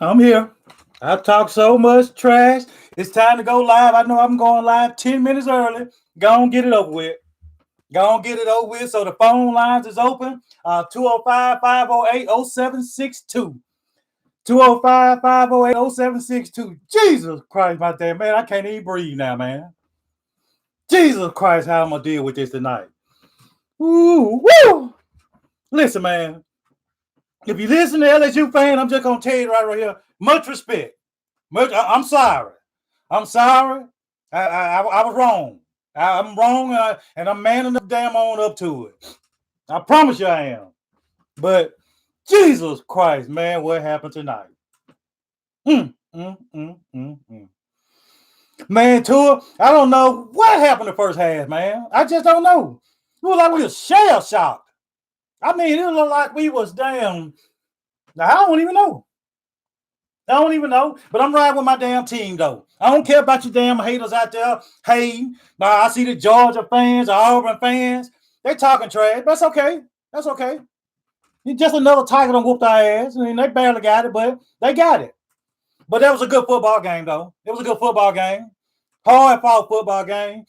I'm here. I talk so much trash. It's time to go live. I know I'm going live 10 minutes early. Go on, get it over with. Go on, get it over with. So the phone lines is open. 205 508 0762. 205 508 Jesus Christ, my damn man. I can't even breathe now, man. Jesus Christ, how I'm going to deal with this tonight. Ooh, woo! Listen, man. If you listen to LSU fan, I'm just going to tell you right here. Much respect. I'm sorry. I'm sorry. I was wrong. I'm wrong, and I'm man enough damn on up to it. I promise you I am. But Jesus Christ, man, what happened tonight? Mm, mm, mm, mm, mm. Man, Tua, I don't know what happened the first half, man. I just don't know. It was like we were shell shocked. I mean, it looked like we was damn. Now, I don't even know. I don't even know, but I'm riding with my damn team though. I don't care about you damn haters out there hating. I see the Georgia fans, the Auburn fans, they talking trash. That's okay. That's okay. It's just another Tiger done whooped our ass. I mean, they barely got it, but they got it. But that was a good football game though. It was a good football game. Hard fought football game.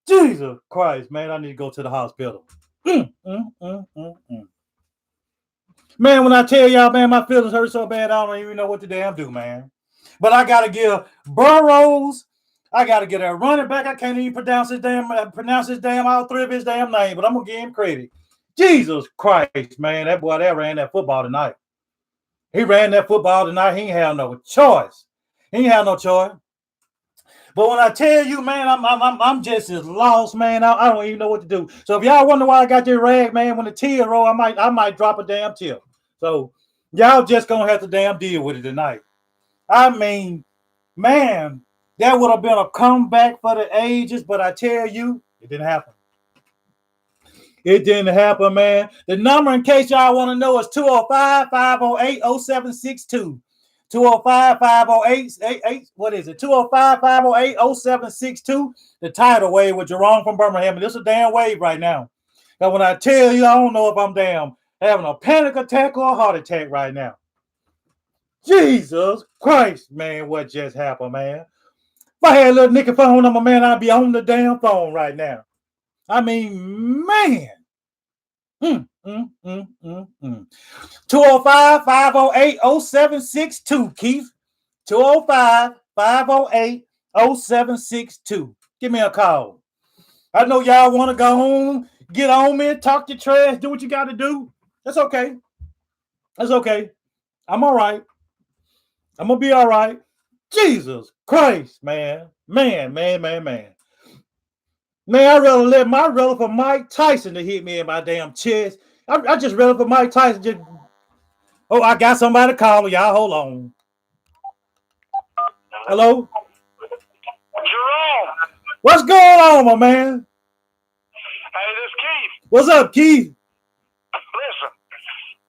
Jesus Christ, man, I need to go to the hospital. Mm, mm, mm, mm, mm. Man, when I tell y'all, man, my feelings hurt so bad, I don't even know what to damn do, man. But I gotta give Burrows. I gotta get a running back. I can't even pronounce his damn all three of his damn name, but I'm gonna give him credit. Jesus Christ, man, that boy that ran that football tonight. He ran that football tonight. He ain't have no choice. He ain't have no choice. But when I tell you, man, I'm just as lost, man. I don't even know what to do. So if y'all wonder why I got this rag, man, when the tear roll, I might drop a damn tear. So y'all just gonna have to damn deal with it tonight. I mean, man, that would have been a comeback for the ages, but I tell you, it didn't happen. It didn't happen, man. The number, in case y'all want to know, is 205 508 0762. 205 508 what is it? 205 508 0762. The tidal wave with Jerome from Birmingham. And this is a damn wave right now. Now, when I tell you, I don't know if I'm damn having a panic attack or a heart attack right now. Jesus Christ, man, what just happened, man? If I had a little Nicky phone number, man, I'd be on the damn phone right now. I mean, man. 205 508 0762, Keith. 205 508 0762. Give me a call. I know y'all want to go home, get on me, talk your trash, do what you got to do. That's okay. That's okay. I'm all right. I'm going to be all right. Jesus Christ, man. Man. Man, I'd rather let my relative Mike Tyson to hit me in my damn chest. I just rather for Mike Tyson just. Oh, I got somebody calling. Y'all hold on. Hello? Jerome. What's going on, my man? Hey, this is Keith. What's up, Keith? Listen,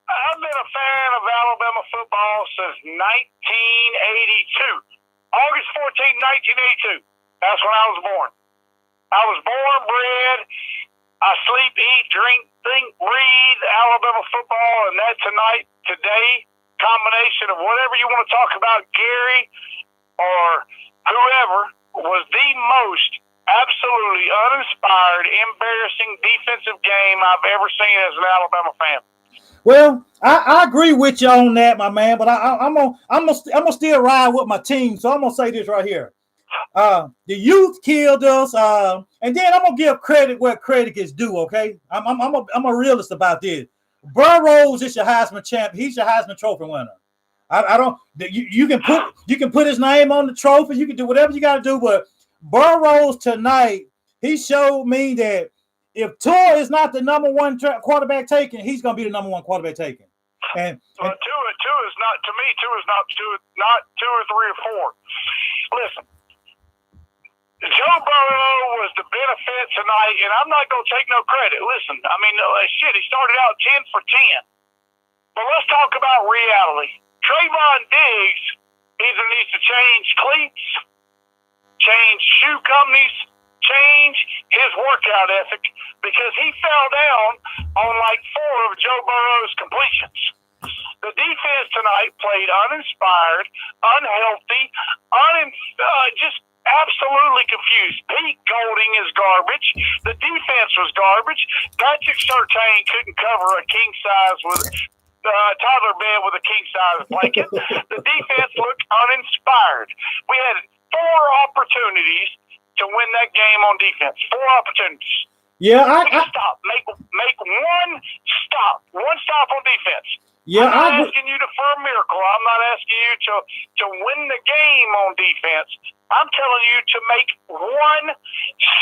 I've been a fan of Alabama football since 1982. August 14, 1982. That's when I was born. I was born, bred. I sleep, eat, drink, think, breathe Alabama football, and that tonight, today, combination of whatever you want to talk about, Gary or whoever, was the most absolutely uninspired, embarrassing defensive game I've ever seen as an Alabama fan. Well, I agree with you on that, my man. But I'm gonna still ride with my team. So I'm gonna say this right here. The youth killed us, and then I'm gonna give credit where credit is due. Okay, I'm a realist about this. Burrows is your Heisman champ. He's your Heisman Trophy winner. I don't. You can put his name on the trophy. You can do whatever you got to do. But Burrows tonight, he showed me that if Tua is not the number one quarterback taken, he's gonna be the number one quarterback taken. And Tua is not, to me. Tua is not two or three or four. Listen. Joe Burrow was the benefit tonight, and I'm not going to take no credit. Listen, I mean, he started out 10 for 10. But let's talk about reality. Trayvon Diggs either needs to change cleats, change shoe companies, change his workout ethic, because he fell down on like 4 of Joe Burrow's completions. The defense tonight played uninspired, unhealthy, just absolutely confused. Pete Golding is garbage. The defense was garbage. Patrick Surtain couldn't cover a king size with toddler bed with a king size blanket. The defense looked uninspired. We had 4 opportunities to win that game on defense. 4 opportunities. Yeah, stop. Make one stop. One stop on defense. Yeah, I'm not asking you for a miracle. I'm not asking you to win the game on defense. I'm telling you to make one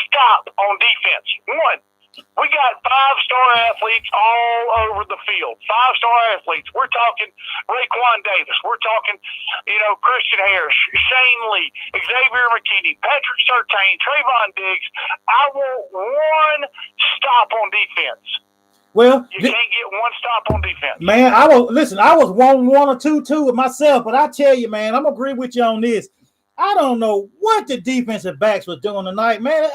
stop on defense. One. We got 5-star athletes all over the field. 5-star athletes. We're talking Raekwon Davis. We're talking, Christian Harris, Shane Lee, Xavier McKinney, Patrick Surtain, Trayvon Diggs. I want one stop on defense. Well, you can't get one stop on defense. Man, I was 1 or 2 with myself, but I tell you, man, I'm gonna agree with you on this. I don't know what the defensive backs were doing tonight, man.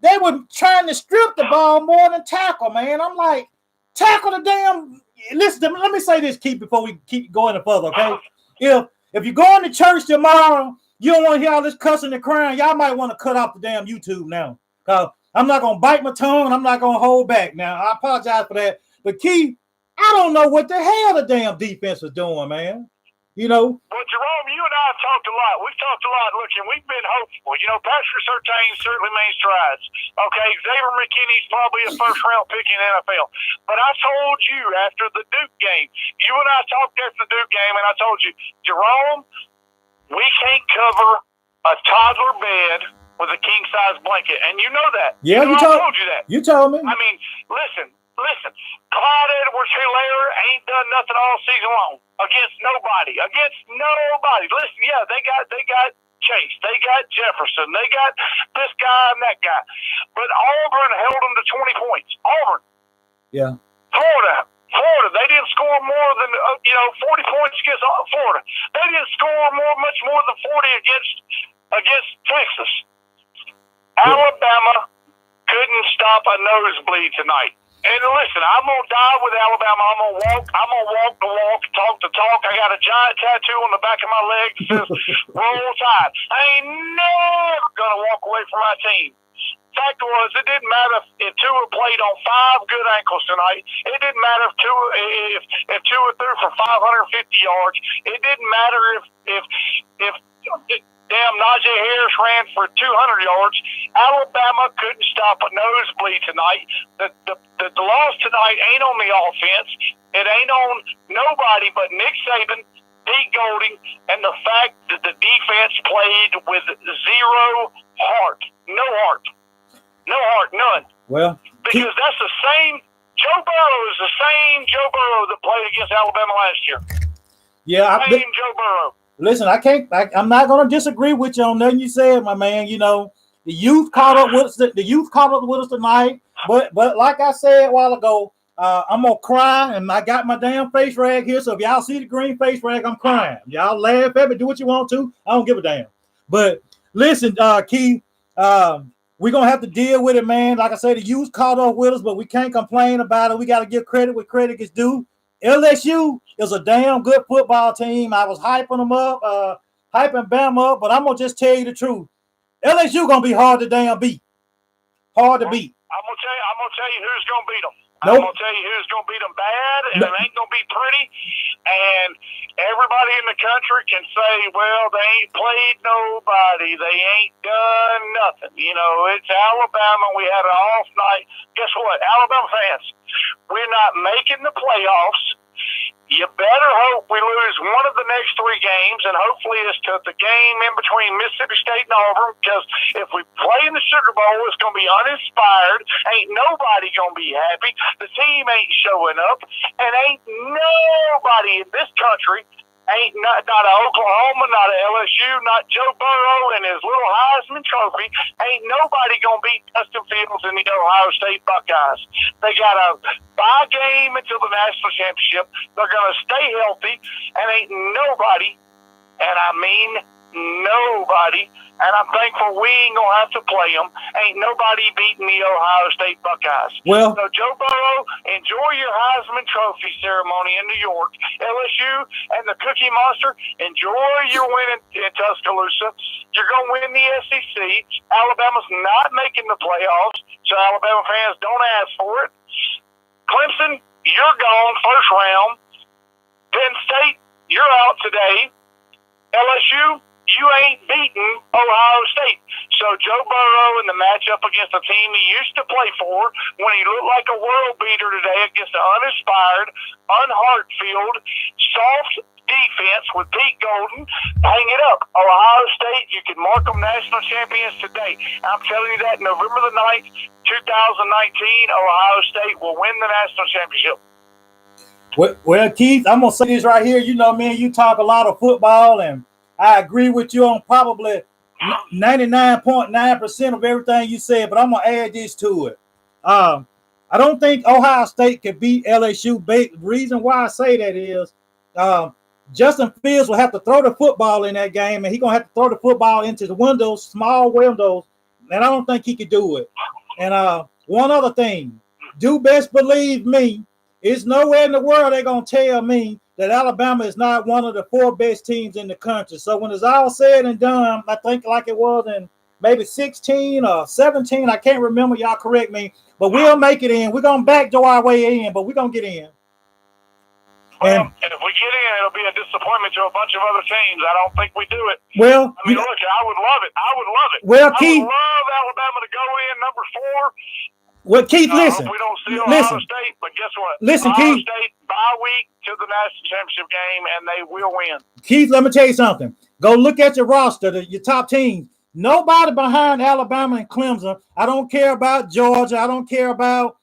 They were trying to strip the ball more than tackle, man. I'm like, tackle the damn. Listen, let me say this, Keith, before we keep going further, okay? If you're going to church tomorrow, you don't want to hear all this cussing and crying. Y'all might want to cut off the damn YouTube now, cause I'm not gonna bite my tongue and I'm not gonna hold back. Now, I apologize for that, but Keith, I don't know what the hell the damn defense was doing, man. Well, Jerome, you and I have talked a lot. We've talked a lot. Look, and we've been hopeful. Patrick Surtain certainly made strides. Okay, Xavier McKinney's probably a first-round pick in the NFL. But I told you after the Duke game, you and I talked after the Duke game, and I told you, Jerome, we can't cover a toddler bed with a king-size blanket. And you know that. Yeah, I told you that. You told me. I mean, listen. Clyde Edwards-Helaire ain't done nothing all season long against nobody. Listen, yeah, they got Chase, they got Jefferson, they got this guy and that guy. But Auburn held them to 20 points. Auburn. Yeah. Florida, they didn't score more than 40 points against Florida. They didn't score much more than 40 against Texas. Yeah. Alabama couldn't stop a nosebleed tonight. And listen, I'm gonna die with Alabama. I'm gonna walk the walk, talk the talk. I got a giant tattoo on the back of my leg that says "Roll Tide." I ain't never gonna walk away from my team. Fact was, it didn't matter if Tua played on 5 good ankles tonight. It didn't matter if Tua threw for 550 yards. It didn't matter if damn Najee Harris ran for 200 yards. Alabama couldn't stop a nosebleed tonight. The loss tonight ain't on the offense. It ain't on nobody but Nick Saban, Pete Golding, and the fact that the defense played with 0 heart. No heart. No heart, none. Well, because that's the same. Joe Burrow is the same Joe Burrow that played against Alabama last year. Yeah, same Joe Burrow. Listen, I'm not going to disagree with you on nothing you said, my man. The youth caught up with us. The youth caught up with us tonight. But like I said a while ago, I'm gonna cry, and I got my damn face rag here. So if y'all see the green face rag, I'm crying. Y'all laugh at me, do what you want to. I don't give a damn. But listen, Keith, we're gonna have to deal with it, man. Like I said, the youth caught up with us, but we can't complain about it. We got to give credit where credit is due. LSU is a damn good football team. I was hyping them up, hyping Bama up, but I'm gonna just tell you the truth. LSU gonna be hard to damn beat. Hard to beat. I'm gonna tell you who's gonna beat them. Nope. I'm gonna tell you who's gonna beat them bad, and it ain't gonna be pretty. And everybody in the country can say, "Well, they ain't played nobody. They ain't done nothing." It's Alabama. We had an off night. Guess what, Alabama fans? We're not making the playoffs. You better hope we lose one of the next 3 games, and hopefully it's to the game in between Mississippi State and Auburn, because if we play in the Sugar Bowl, it's going to be uninspired. Ain't nobody going to be happy. The team ain't showing up, and ain't nobody in this country, ain't not a Oklahoma, not a LSU, not Joe Burrow and his little Heisman Trophy, ain't nobody going to beat Justin Fields and the Ohio State Buckeyes. They got a bye game until the national championship. They're going to stay healthy, and ain't nobody, and I mean Nobody. And I'm thankful we ain't going to have to play them. Ain't nobody beating the Ohio State Buckeyes. Well, so Joe Burrow, enjoy your Heisman Trophy ceremony in New York. LSU and the Cookie Monster, enjoy your win in Tuscaloosa. You're going to win the SEC. Alabama's not making the playoffs, so Alabama fans don't ask for it. Clemson, you're gone first round. Penn State, you're out today. LSU, you ain't beaten Ohio State. So Joe Burrow in the matchup against a team he used to play for when he looked like a world beater today against an uninspired, unheart-filled, soft defense with Pete Golden, hang it up. Ohio State, you can mark them national champions today. I'm telling you that November the 9th, 2019, Ohio State will win the national championship. Well, Keith, I'm going to say this right here. You know, man, you talk a lot of football, and I agree with you on probably 99.9% of everything you said, but I'm going to add this to it. I don't think Ohio State can beat LSU. The reason why I say that is Justin Fields will have to throw the football in that game, and he's going to have to throw the football into the windows, small windows, and I don't think he could do it. And one other thing, do best believe me, it's nowhere in the world they're going to tell me that Alabama is not one of the 4 best teams in the country. So when it's all said and done, I think like it was in maybe 16 or 17, I can't remember, y'all correct me, but we'll make it in. We're going to backdoor our way in, but we're going to get in. Well, and if we get in, it'll be a disappointment to a bunch of other teams. I don't think we do it. Well, I mean, look, I would love it. I would love it. Well, Keith, I would love Alabama to go in number 4. Well, Keith, listen. We don't see Ohio State, but guess what? Listen, Ohio Keith. State bye week to the national championship game, and they will win. Keith, let me tell you something. Go look at your roster, your top teams. Nobody behind Alabama and Clemson. I don't care about Georgia. I don't care about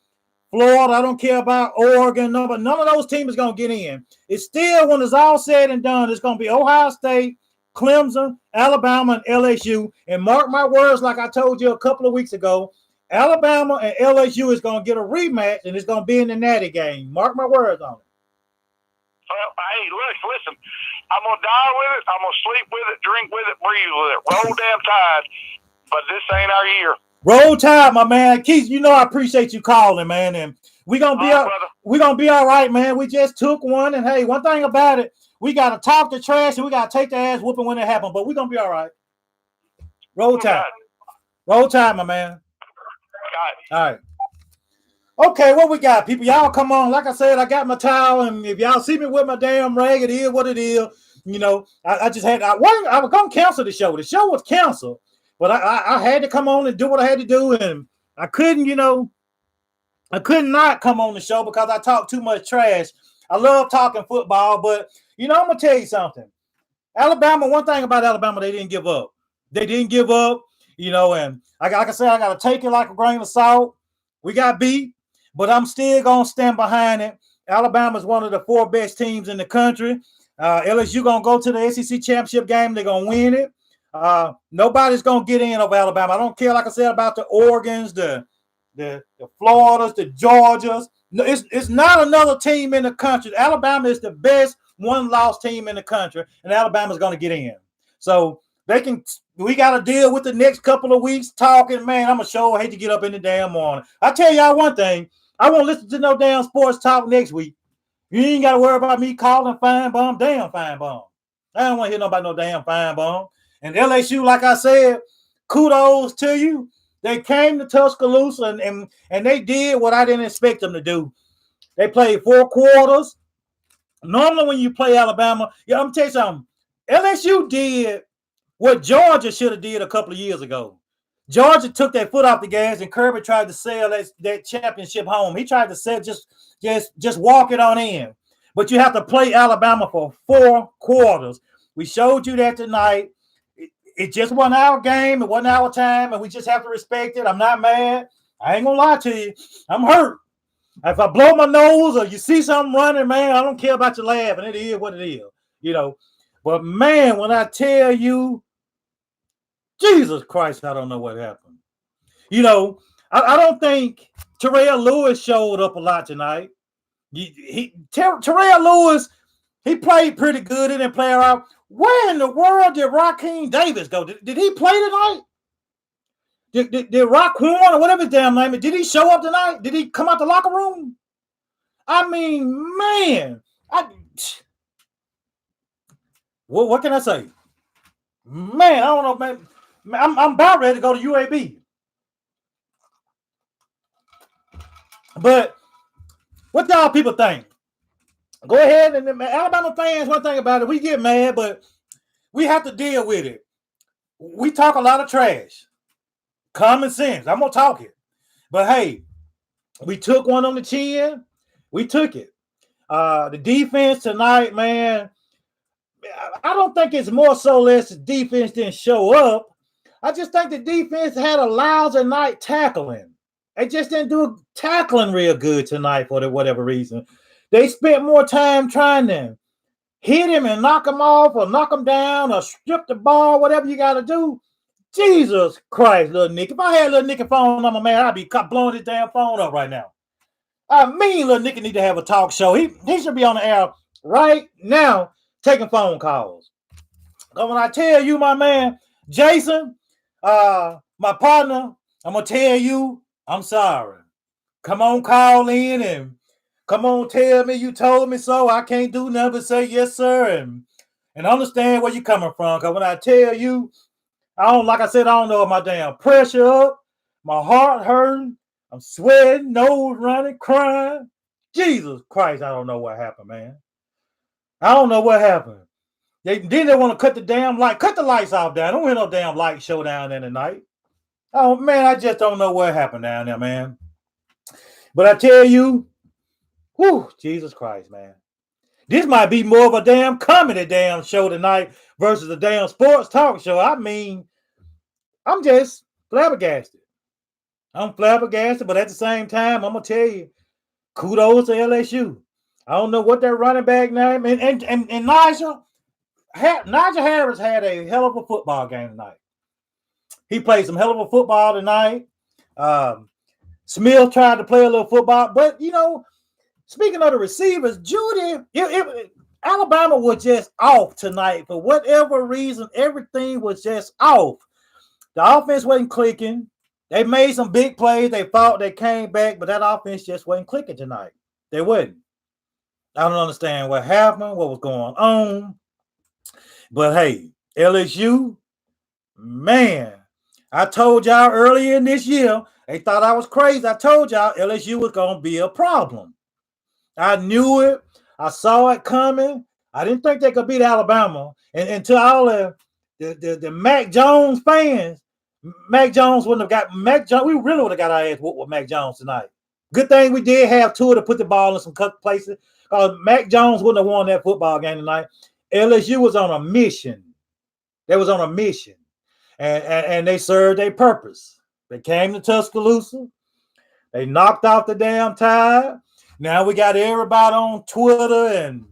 Florida. I don't care about Oregon. None of those teams is going to get in. It's still, when it's all said and done, it's going to be Ohio State, Clemson, Alabama, and LSU. And mark my words, like I told you a couple of weeks ago, Alabama and LSU is going to get a rematch, and it's going to be in the Natty game. Mark my words on it. Well, hey, listen. I'm going to die with it. I'm going to sleep with it, drink with it, breathe with it. Roll damn tide. But this ain't our year. Roll tide, my man. Keith, you know I appreciate you calling, man. And we're going to be all right, man. We just took one. And, hey, one thing about it, we got to talk the trash, and we got to take the ass whooping when it happens. But we're going to be all right. Roll tide. Roll tide, my man. All right. Okay, what we got, people? Y'all come on. Like I said, I got my towel, and if y'all see me with my damn rag, it is what it is. You know, I just had, I was going to cancel the show. The show was canceled, but I had to come on and do what I had to do, and I couldn't, I could not come on the show because I talk too much trash. I love talking football, but, I'm going to tell you something. Alabama, one thing about Alabama, they didn't give up. They didn't give up, and like I said, I got to take it like a grain of salt. We got beat, but I'm still going to stand behind it. Alabama is one of the 4 best teams in the country. LSU going to go to the SEC championship game. They're going to win it. Nobody's going to get in over Alabama. I don't care, like I said, about the Oregons, the Floridas, the Georgias. No, it's not another team in the country. Alabama is the best one-loss team in the country, and Alabama's going to get in. So we got to deal with the next couple of weeks talking. Man, I'm I hate to get up in the damn morning. I tell y'all one thing. I won't listen to no damn sports talk next week. You ain't got to worry about me calling Fine Bum. Damn Fine Bum. I don't want to hear nobody no damn Fine Bum. And LSU, like I said, kudos to you. They came to Tuscaloosa and they did what I didn't expect them to do. They played 4 quarters. Normally when you play Alabama, I'm going to tell you something. LSU did what Georgia should have did a couple of years ago. Georgia took their foot off the gas, and Kirby tried to sail that championship home. He tried to say just walk it on in. But you have to play Alabama for 4 quarters. We showed you that tonight. It just wasn't our game. It wasn't our time, and we just have to respect it. I'm not mad. I ain't going to lie to you. I'm hurt. If I blow my nose or you see something running, man, I don't care about your laugh, and it is what it is, But, man, when I tell you, Jesus Christ, I don't know what happened. I don't think Terrell Lewis showed up a lot tonight. Terrell Lewis, he played pretty good. He didn't play around. Where in the world did Raheem Davis go? Did he play tonight? Did Raquan or whatever his damn name is, did he show up tonight? Did he come out the locker room? I mean, man, what can I say? Man, I don't know, man. I'm about ready to go to UAB. But what y'all people think? Go ahead, and Alabama fans, one thing about it, we get mad, but we have to deal with it. We talk a lot of trash. Common sense. I'm going to talk it. But, hey, we took one on the chin. We took it. The defense tonight, man, I don't think it's more so less the defense didn't show up. I just think the defense had a lousy night tackling. They just didn't do tackling real good tonight for whatever reason. They spent more time trying to hit him and knock him off or knock him down or strip the ball, whatever you got to do. Jesus Christ, little Nick. If I had little Nicky phone number, man, I'd be blowing his damn phone up right now. I mean, little Nicky need to have a talk show. He should be on the air right now taking phone calls. But when I tell you, my man, Jason, my partner, I'm going to tell you, I'm sorry. Come on, call in and come on, tell me you told me so. I can't do nothing but say yes, sir, and understand where you're coming from. Because when I tell you, like I said, I don't know if my damn pressure up, my heart hurting, I'm sweating, nose running, crying. Jesus Christ, I don't know what happened, man. I don't know what happened. They want to cut the damn light, cut the lights off down. Don't want no damn light show down there tonight. Oh man, I just don't know what happened down there, man. But I tell you, whew, Jesus Christ, man. This might be more of a damn comedy damn show tonight versus a damn sports talk show. I mean, I'm just flabbergasted. I'm flabbergasted, but at the same time, I'm going to tell you, kudos to LSU. I don't know what their running back name, and Nigel Harris had a hell of a football game tonight. He played some hell of a football tonight. Smith tried to play a little football, but, you know, speaking of the receivers, Judy, Alabama was just off tonight. For whatever reason, everything was just off. The offense wasn't clicking. They made some big plays. They fought. They came back, but that offense just wasn't clicking tonight. They wouldn't. I don't understand what happened, what was going on. But, hey, LSU, man, I told y'all earlier in this year, they thought I was crazy. I told y'all LSU was going to be a problem. I knew it. I saw it coming. I didn't think they could beat Alabama. And to all the Mac Jones fans, Mac Jones wouldn't have got Mac Jones. We really would have got our ass whooped with Mac Jones tonight. Good thing we did have Tua to put the ball in some places. Mac Jones wouldn't have won that football game tonight. LSU was on a mission. They was on a mission. And they served their purpose. They came to Tuscaloosa. They knocked off the damn Tide. Now we got everybody on Twitter and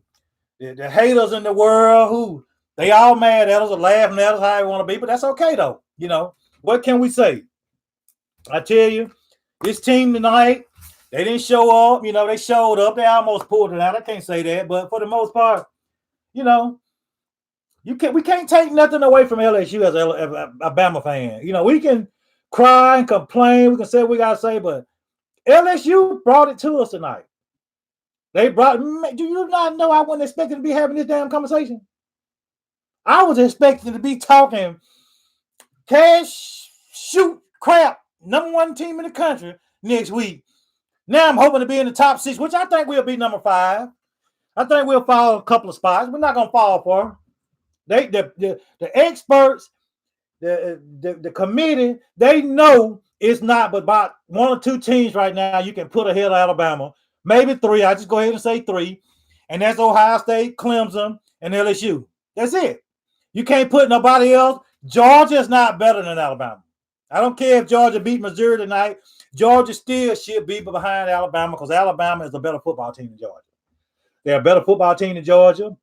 the haters in the world who they all mad at us or laughing at us, how they want to be, but that's okay though. You know, what can we say? I tell you, this team tonight, they didn't show up. You know, they showed up. They almost pulled it out. I can't say that, but for the most part, you know, we can't take nothing away from LSU as a Bama fan. You know, we can cry and complain. We can say what we got to say, but LSU brought it to us tonight. Do you not know I wasn't expecting to be having this damn conversation? I was expecting to be talking cash, shoot, crap, number one team in the country next week. Now I'm hoping to be in the top 6, which I think we'll be number 5. I think we'll fall a couple of spots. We're not going to fall for them. The experts, the committee, they know it's not but about 1 or 2 teams right now you can put ahead of Alabama. Maybe 3. I just go ahead and say 3. And that's Ohio State, Clemson, and LSU. That's it. You can't put nobody else. Georgia's not better than Alabama. I don't care if Georgia beat Missouri tonight. Georgia still should be behind Alabama because Alabama is a better football team than Georgia. They're a better football team than Georgia.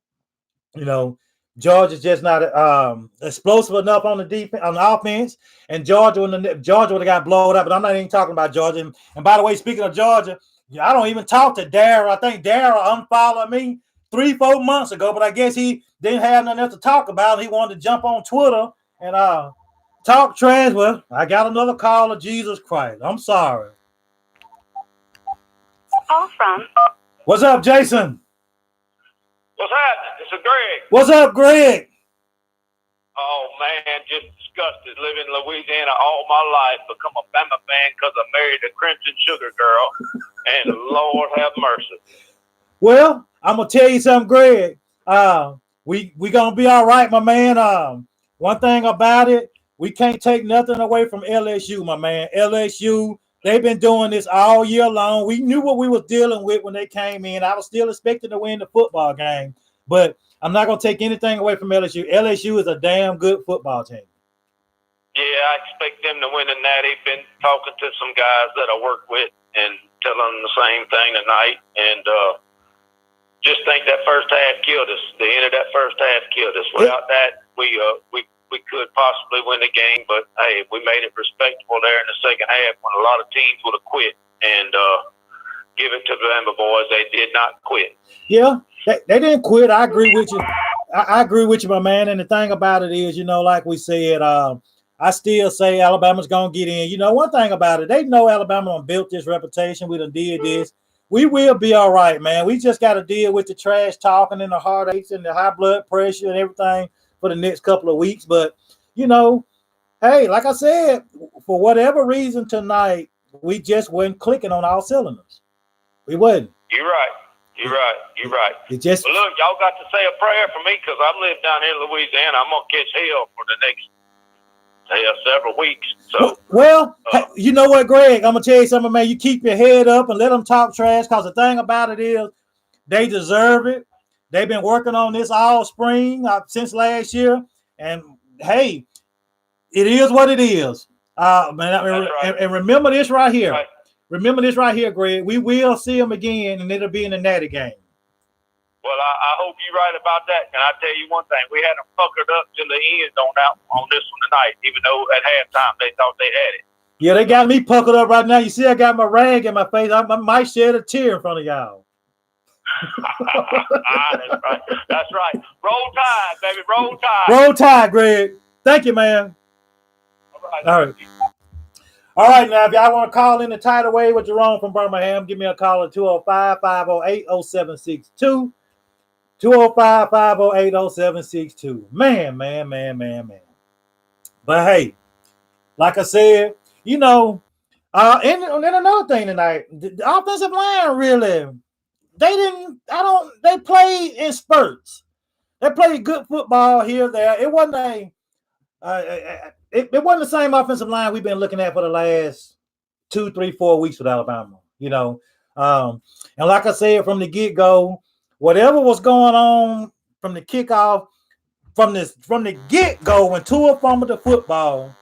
You know, Georgia's just not explosive enough on the defense, on the offense. And Georgia would have got blown up. But I'm not even talking about Georgia. And by the way, speaking of Georgia, I don't even talk to Dara. I think Dara unfollowed me. 3-4 months ago, but I guess he didn't have nothing else to talk about. He wanted to jump on Twitter and talk trash. Well, I got another call of Jesus Christ. I'm sorry. Call from. What's up, Jason? What's happening? This is Greg. What's up, Greg? Oh, man, just disgusted. Living in Louisiana all my life. Become a Bama fan because I married a Crimson Sugar girl. And Lord have mercy. Well, I'm going to tell you something, Greg. We going to be all right, my man. One thing about it, we can't take nothing away from LSU, my man. LSU, they've been doing this all year long. We knew what we was dealing with when they came in. I was still expecting to win the football game, but I'm not going to take anything away from LSU. LSU is a damn good football team. Yeah, I expect them to win the Natty. Been talking to some guys that I work with and telling them the same thing tonight. And just think that first half killed us. The end of that first half killed us. Without that, we could possibly win the game. But, hey, we made it respectable there in the second half when a lot of teams would have quit. And give it to the Bama boys. They did not quit. Yeah, they didn't quit. I agree with you. I agree with you, my man. And the thing about it is, like we said, I still say Alabama's going to get in. One thing about it, they know Alabama done built this reputation. We done did this. We will be all right, man. We just got to deal with the trash talking and the heartaches and the high blood pressure and everything for the next couple of weeks. But, hey, like I said, for whatever reason tonight, we just weren't clicking on all cylinders. We wasn't. You're right. It just. Well, look, y'all got to say a prayer for me because I live down here in Louisiana. I'm going to catch hell for the next several weeks. So, well, you know what, Greg? I'm gonna tell you something, man. You keep your head up and let them talk trash, because the thing about it is, they deserve it. They've been working on this all spring since last year, and hey, it is what it is. Man, right. and remember this right here. Right. Remember this right here, Greg. We will see them again, and it'll be in the Natty game. Well, I hope you're right about that. And I tell you one thing, we had them fuckered up till the end on this one tonight, even though at halftime they thought they had it. Yeah, they got me puckered up right now. You see, I got my rag in my face. I might shed a tear in front of y'all. That's right. Roll Tide, baby. Roll Tide. Roll Tide, Greg. Thank you, man. All right. All right, now, if y'all want to call in the Tidal Wave with Jerome from Birmingham, give me a call at 205-508-0762. 205-508-0762. Man. But hey, like I said, and another thing tonight, the offensive line really, they played in spurts. They played good football here, there. It wasn't it wasn't the same offensive line we've been looking at for the last 2, 3, 4 weeks with Alabama, and like I said from the get-go, whatever was going on from the kickoff, from the get-go, when Tua fumbled the football,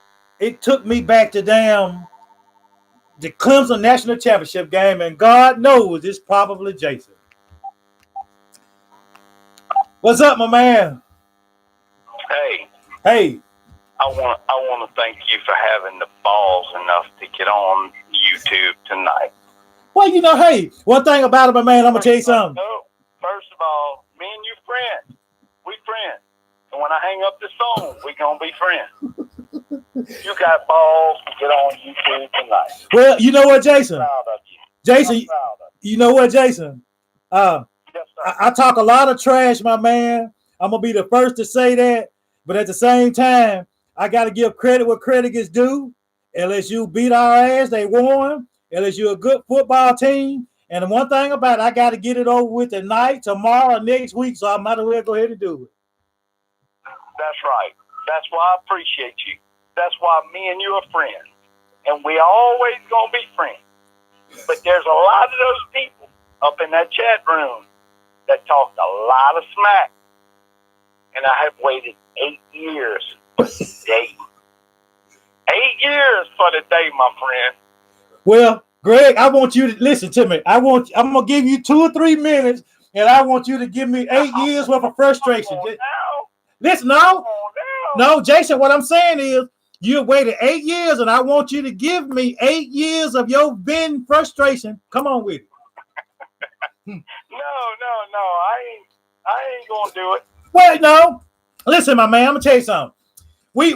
it took me back to the Clemson National Championship game, and God knows it's probably Jason. What's up, my man? Hey. I want to thank you for having the balls enough to get on YouTube tonight. Well, hey, one thing about it, my man, I'm going to tell you something. First of all, me and you friends. We friends. And when I hang up this phone, we going to be friends. You got balls to get on YouTube tonight. Well, you know what, Jason? I'm proud of you. Jason, you know what, Jason? Yes, sir. I talk a lot of trash, my man. I'm going to be the first to say that. But at the same time, I got to give credit where credit is due. LSU beat our ass. They won. LSU a good football team. And the one thing about it, I got to get it over with tonight, tomorrow, next week, so I might as well go ahead and do it. That's right. That's why I appreciate you. That's why me and you are friends. And we always going to be friends. But there's a lot of those people up in that chat room that talked a lot of smack. And I have waited 8 years for the day. 8 years for the day, my friend. Well, Greg, I want you to listen to me. I'm going to give you 2 or 3 minutes, and I want you to give me 8 years worth of frustration. Listen, no, Jason, what I'm saying is you waited 8 years, and I want you to give me 8 years of your frustration. Come on with it. No. I ain't gonna do it. Well, no. Listen, my man, I'm gonna tell you something. We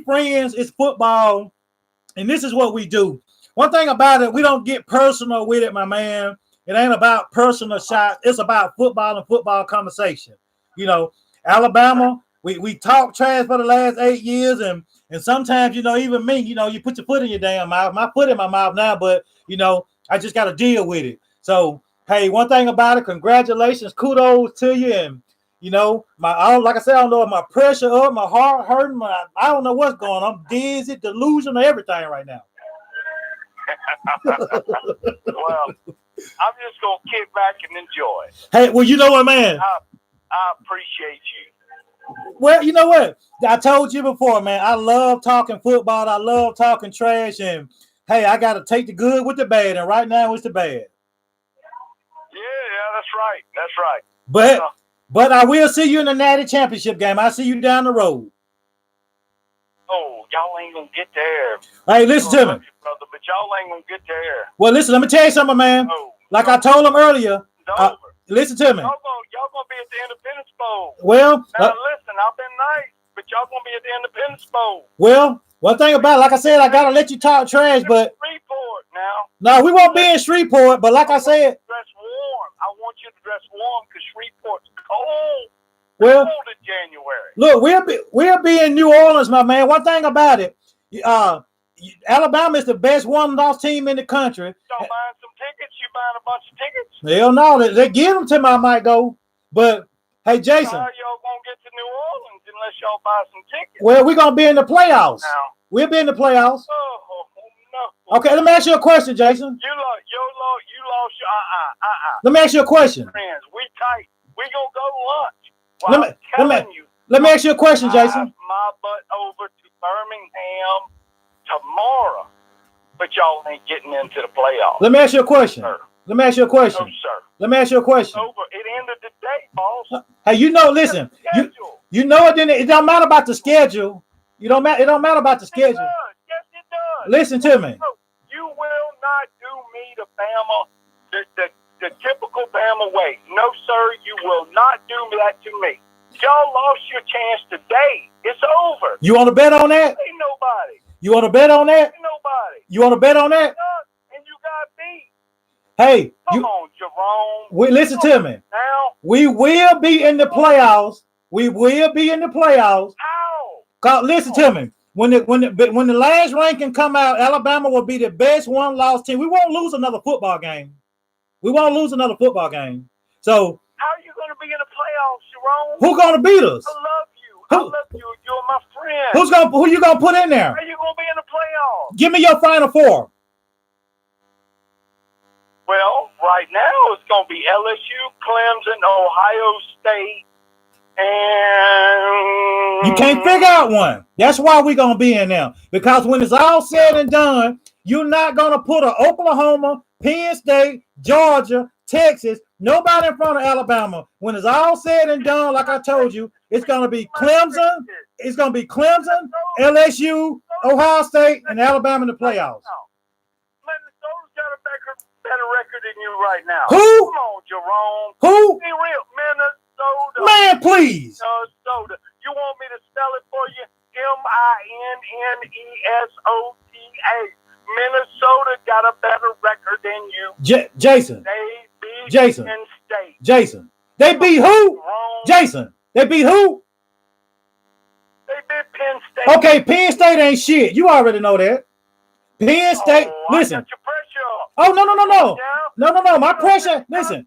friends. It's football, and this is what we do. One thing about it, we don't get personal with it, my man. It ain't about personal shots. It's about football and football conversation. You know, Alabama, we talk trash for the last 8 years, and sometimes, you know, even me, you know, you put your foot in your damn mouth. My foot in my mouth now, but, you know, I just got to deal with it. So, hey, one thing about it, congratulations, kudos to you. And, you know, like I said, I don't know if my pressure up, my heart hurting, I don't know what's going on. I'm dizzy, delusional, everything right now. Well, I'm just going to kick back and enjoy it. Hey, well, you know what, man? I appreciate you. Well, you know what? I told you before, man. I love talking football. I love talking trash. And, hey, I got to take the good with the bad. And right now, it's the bad. Yeah, that's right. That's right. But I will see you in the Natty Championship game. I'll see you down the road. Oh, y'all ain't going to get there. Hey, listen to me. Brother, but y'all ain't going to get there. Well, listen, let me tell you something, man. Like I told him earlier. Listen to me. Y'all gonna be at the Independence Bowl. Well, now listen, I've been nice, but y'all gonna be at the Independence Bowl. Well, one thing about it, like I said, I gotta let you talk trash, but Shreveport now. No, we won't be in Shreveport, but like I said, dress warm. I want you to dress warm because Shreveport's cold. Well, cold in January. Look, we'll be in New Orleans, my man. One thing about it, Alabama is the best one-loss team in the country. Y'all buying some tickets? You buying a bunch of tickets? Hell no, they give them to me. I might go, but hey, Jason. How y'all gonna get to New Orleans unless y'all buy some tickets? Well, we're gonna be in the playoffs. We'll be in the playoffs. Oh no. Okay, let me ask you a question, Jason. You lost your Let me ask you a question. Friends, we tight. We gonna go lunch. Let me ask you a question, Jason. My butt over to Birmingham tomorrow, but y'all ain't getting into the playoffs. Let me ask you a question. Sir. Let me ask you a question. No, sir. Let me ask you a question. It's over. It ended today, boss. Hey, you know, listen. You know it. Then it don't matter about the schedule. It don't matter about the schedule. It does. Yes, it does. Listen to me. You will not do me the Bama, the typical Bama way. No, sir. You will not do that to me. Y'all lost your chance today. It's over. You want to bet on that? Ain't nobody. You want to bet on that? Ain't nobody. You want to bet on that? And you got beat. Hey, come on, Jerome. Listen to me. Now we will be in the playoffs. We will be in the playoffs. How? Listen to me. When the last ranking come out, Alabama will be the best one-loss team. We won't lose another football game. We won't lose another football game. So how are you going to be in the playoffs, Jerome? Who's going to beat us? I love you. I love you. You're my friend. Who you going to put in there? How are you going to be in the playoffs? Give me your Final Four. Well, right now it's going to be LSU, Clemson, Ohio State, and you can't figure out one. That's why we're going to be in there. Because when it's all said and done, you're not going to put an Oklahoma, Penn State, Georgia, Texas, nobody in front of Alabama. When it's all said and done, like I told you, it's going to be Clemson. It's going to be Clemson, LSU, Ohio State, and Alabama in the playoffs. Minnesota's got a better record than you right now. Who? Come on, Jerome. Who? Be real. Minnesota. Man, please. Minnesota. You want me to spell it for you? Minnesota. Minnesota got a better record than you. Jason. They beat Jason. Penn State. Jason. They beat who? Jason. They beat who? They beat Penn State. Okay, Penn State ain't shit. You already know that. Penn State. Listen. I got your pressure up. Oh, no. My pressure. Listen. You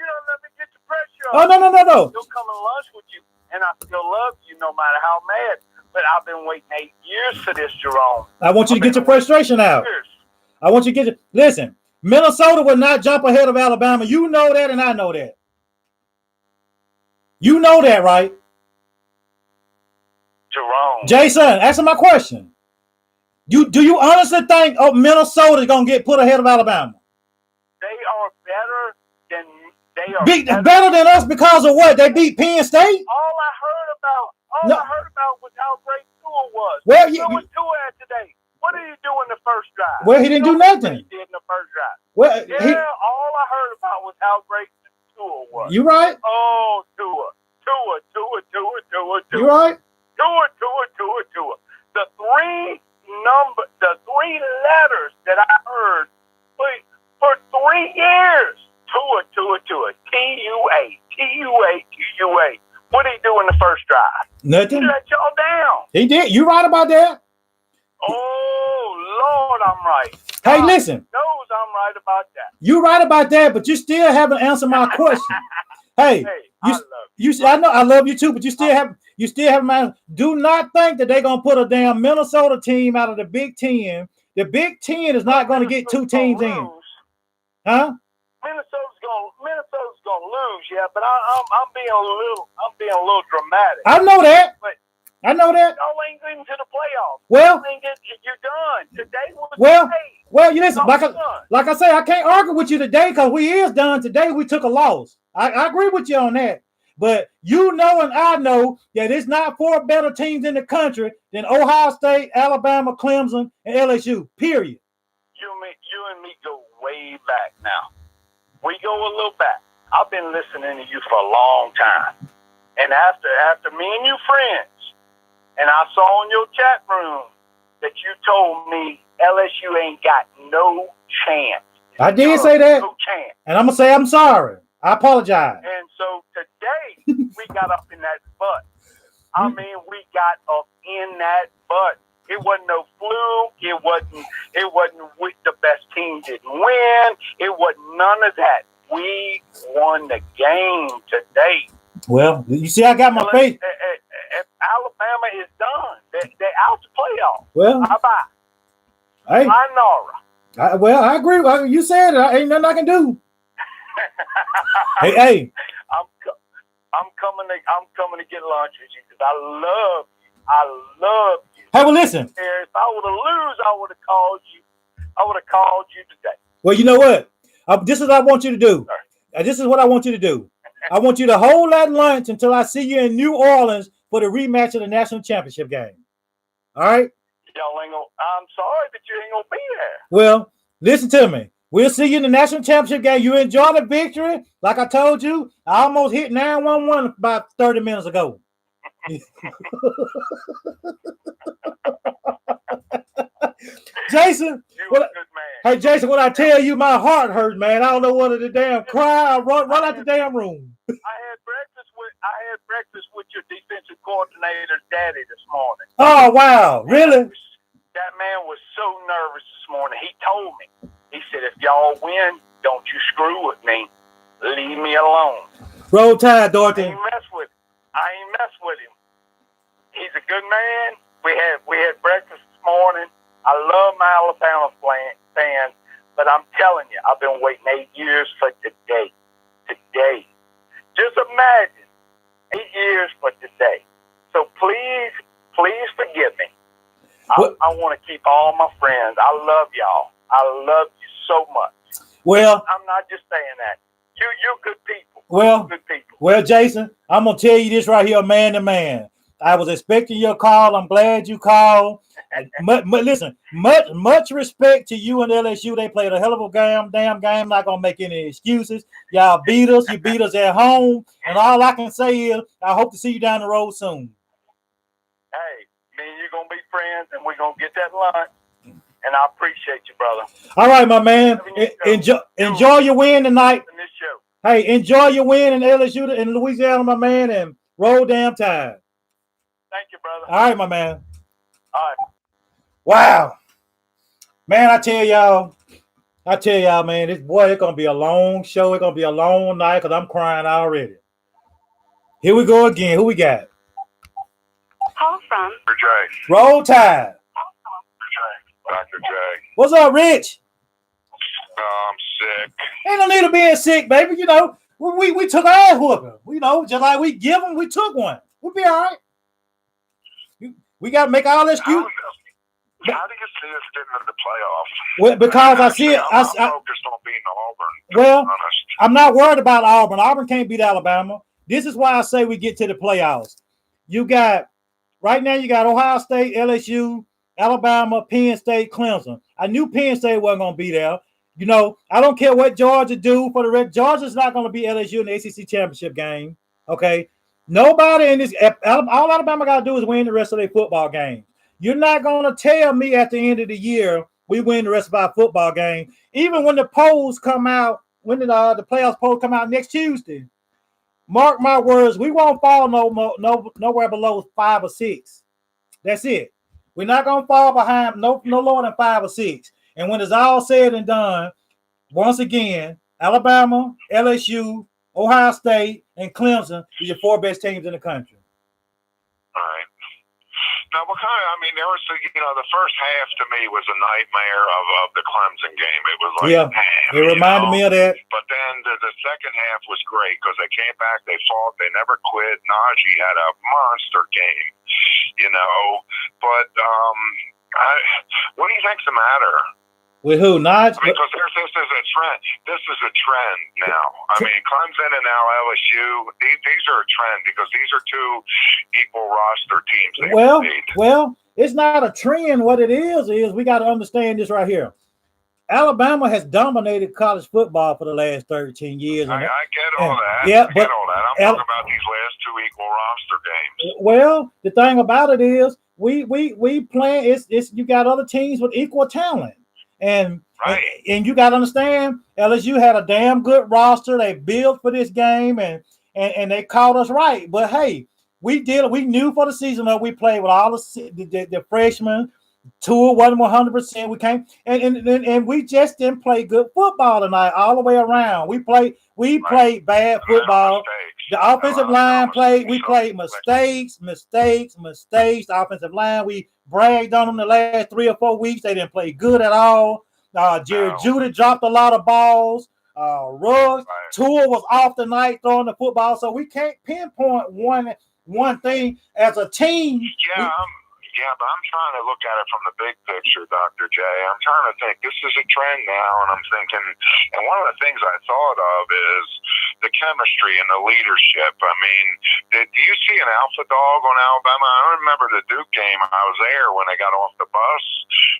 don't let me get your pressure up. Oh, no. Still come and lunch with you, and I still love you no matter how mad. But I've been waiting 8 years for this, Jerome. I want you to get your frustration out. I want you to get your... Listen, Minnesota will not jump ahead of Alabama. You know that, and I know that. You know that, right? Jerome. Jason, answer my question. Do you honestly think Minnesota is going to get put ahead of Alabama? They are better than... better than us because of what? They beat Penn State? All I heard about was how great Tua was. Well, what was Tua at today? What did he do in the first drive? Well, he didn't do nothing. He did in the first drive. Well, all I heard about was how great Tua was. You right? Oh, Tua You right? Tua. The three letters that I heard for 3 years. Tua. Tua. What did he do in the first drive? Nothing. He let y'all down. He did. You right about that? Oh, Lord, I'm right. Hey, God listen. knows I'm right about that. You right about that, but you still haven't answered my question. Hey, I love you. I know I love you too, but you still haven't. Do not think that they're gonna put a damn Minnesota team out of the Big Ten. The Big Ten is not gonna get 2 teams in. Huh? Minnesota's gonna lose, yeah, but I'm being a little dramatic. I know that. But I know that. y'all ain't getting to the playoffs. Well, you're done. Today was well, the day. well, you listen, Y'all like I say, I can't argue with you today because we is done. Today we took a loss. I agree with you on that. But you know and I know that it's not 4 better teams in the country than Ohio State, Alabama, Clemson, and LSU, period. You and me go way back now. We go a little back. I've been listening to you for a long time. And after me and you friends, and I saw in your chat room that you told me LSU ain't got no chance. I did say that. No chance. And I'm going to say I'm sorry. I apologize. And so today, we got up in that butt. I mean, we got up in that butt. It wasn't no fluke. It wasn't with the best team didn't win. It wasn't none of that. We won the game today. Well, you see, I got my faith. Alabama is done. They're out the playoffs. Well, bye-bye. Hey. Sayonara. I agree. You said it. Ain't nothing I can do. hey. I'm coming to get lunch with you because I love you. Hey, well, listen. If I would have lose, I would have called you. I would have called you today. Well, you know what? This is what I want you to do. This is what I want you to do. I want you to hold that lunch until I see you in New Orleans for the rematch of the national championship game. All right? Y'all ain't gonna. I'm sorry, but you ain't gonna be there. Well, listen to me. We'll see you in the national championship game. You enjoy the victory. Like I told you, I almost hit 911 about 30 minutes ago. Jason, hey Jason, when I tell you my heart hurts, man, I don't know whether to damn cry or run out the damn room. I had breakfast with your defensive coordinator's daddy this morning. Oh wow, really? That man was so nervous this morning. He told me. He said, "If y'all win, don't you screw with me. Leave me alone." Roll Tide, Dorothy. I ain't mess with him. He's a good man. We had breakfast this morning. I love my Alabama fans, but I'm telling you, I've been waiting 8 years for today. Today. Just imagine 8 years for today. So please forgive me. I want to keep all my friends. I love y'all. I love you so much. Well, I'm not just saying that. You're good people. Well, Jason, I'm gonna tell you this right here, man to man. I was expecting your call. I'm glad you called. Listen, much respect to you and LSU. They played a hell of a damn game. Not gonna make any excuses. Y'all beat us. You beat us at home. And all I can say is, I hope to see you down the road soon. Hey, me and you gonna be friends, and we're gonna get that lunch. And I appreciate you, brother. All right, my man. Enjoy your win tonight. Hey, enjoy your win in LSU in Louisiana, my man, and roll damn Tide. Thank you, brother. All right, my man. All right. Wow. Man, I tell y'all, man, it's going to be a long show. It's going to be a long night because I'm crying already. Here we go again. Who we got? Call from Jay. Roll Tide. Dr. J. What's up, Rich? I'm sick. Ain't no need of being sick, baby. You know, we took our whooping. You know, just like we give them, we took one. We'll be all right. We got to make all this excuses. How do you see us getting into the playoffs? Well, because I see it. I'm focused on beating Auburn. Well, I'm not worried about Auburn. Auburn can't beat Alabama. This is why I say we get to the playoffs. Right now you got Ohio State, LSU, Alabama, Penn State, Clemson. I knew Penn State wasn't going to be there. You know, I don't care what Georgia do for the rest. Georgia's not going to be LSU in the ACC championship game. Okay. Nobody in this. All Alabama got to do is win the rest of their football game. You're not going to tell me at the end of the year we win the rest of our football game. Even when the polls come out, when the playoffs polls come out next Tuesday, mark my words, we won't fall nowhere below 5 or 6. That's it. We're not going to fall behind no lower than 5 or 6. And when it's all said and done, once again, Alabama, LSU, Ohio State, and Clemson is your 4 best teams in the country. All right. Now, there was, the first half to me was a nightmare of the Clemson game. It was like, it reminded me of that. But then the second half was great because they came back, they fought, they never quit. Najee had a monster game, But what do you think's the matter? With who? Najee? Because this is a trend. This is a trend now. Clemson and now LSU. These are a trend because these are 2 equal roster teams. Well, it's not a trend. What it is we got to understand this right here. Alabama has dominated college football for the last 13 years. I get all that. Yeah, I get all that. I'm talking about these last 2 equal roster games. Well, the thing about it is we play. It's you got other teams with equal talent. And you got to understand, LSU had a damn good roster. They built for this game, and they caught us right. But hey, we knew for the season that we played with all the freshmen. Tua wasn't 100%. We came and we just didn't play good football tonight all the way around. We played bad football. The offensive line played. We played mistakes. The offensive line, we bragged on them the last 3 or 4 weeks. They didn't play good at all. Jerry Jeudy dropped a lot of balls. Ruggs, Tua was off tonight throwing the football. So we can't pinpoint one thing as a team. Yeah, but I'm trying to look at it from the big picture, Dr. J. I'm trying to think, this is a trend now, and I'm thinking, and one of the things I thought of is the chemistry and the leadership. Do you see an alpha dog on Alabama? I remember the Duke game. I was there when they got off the bus,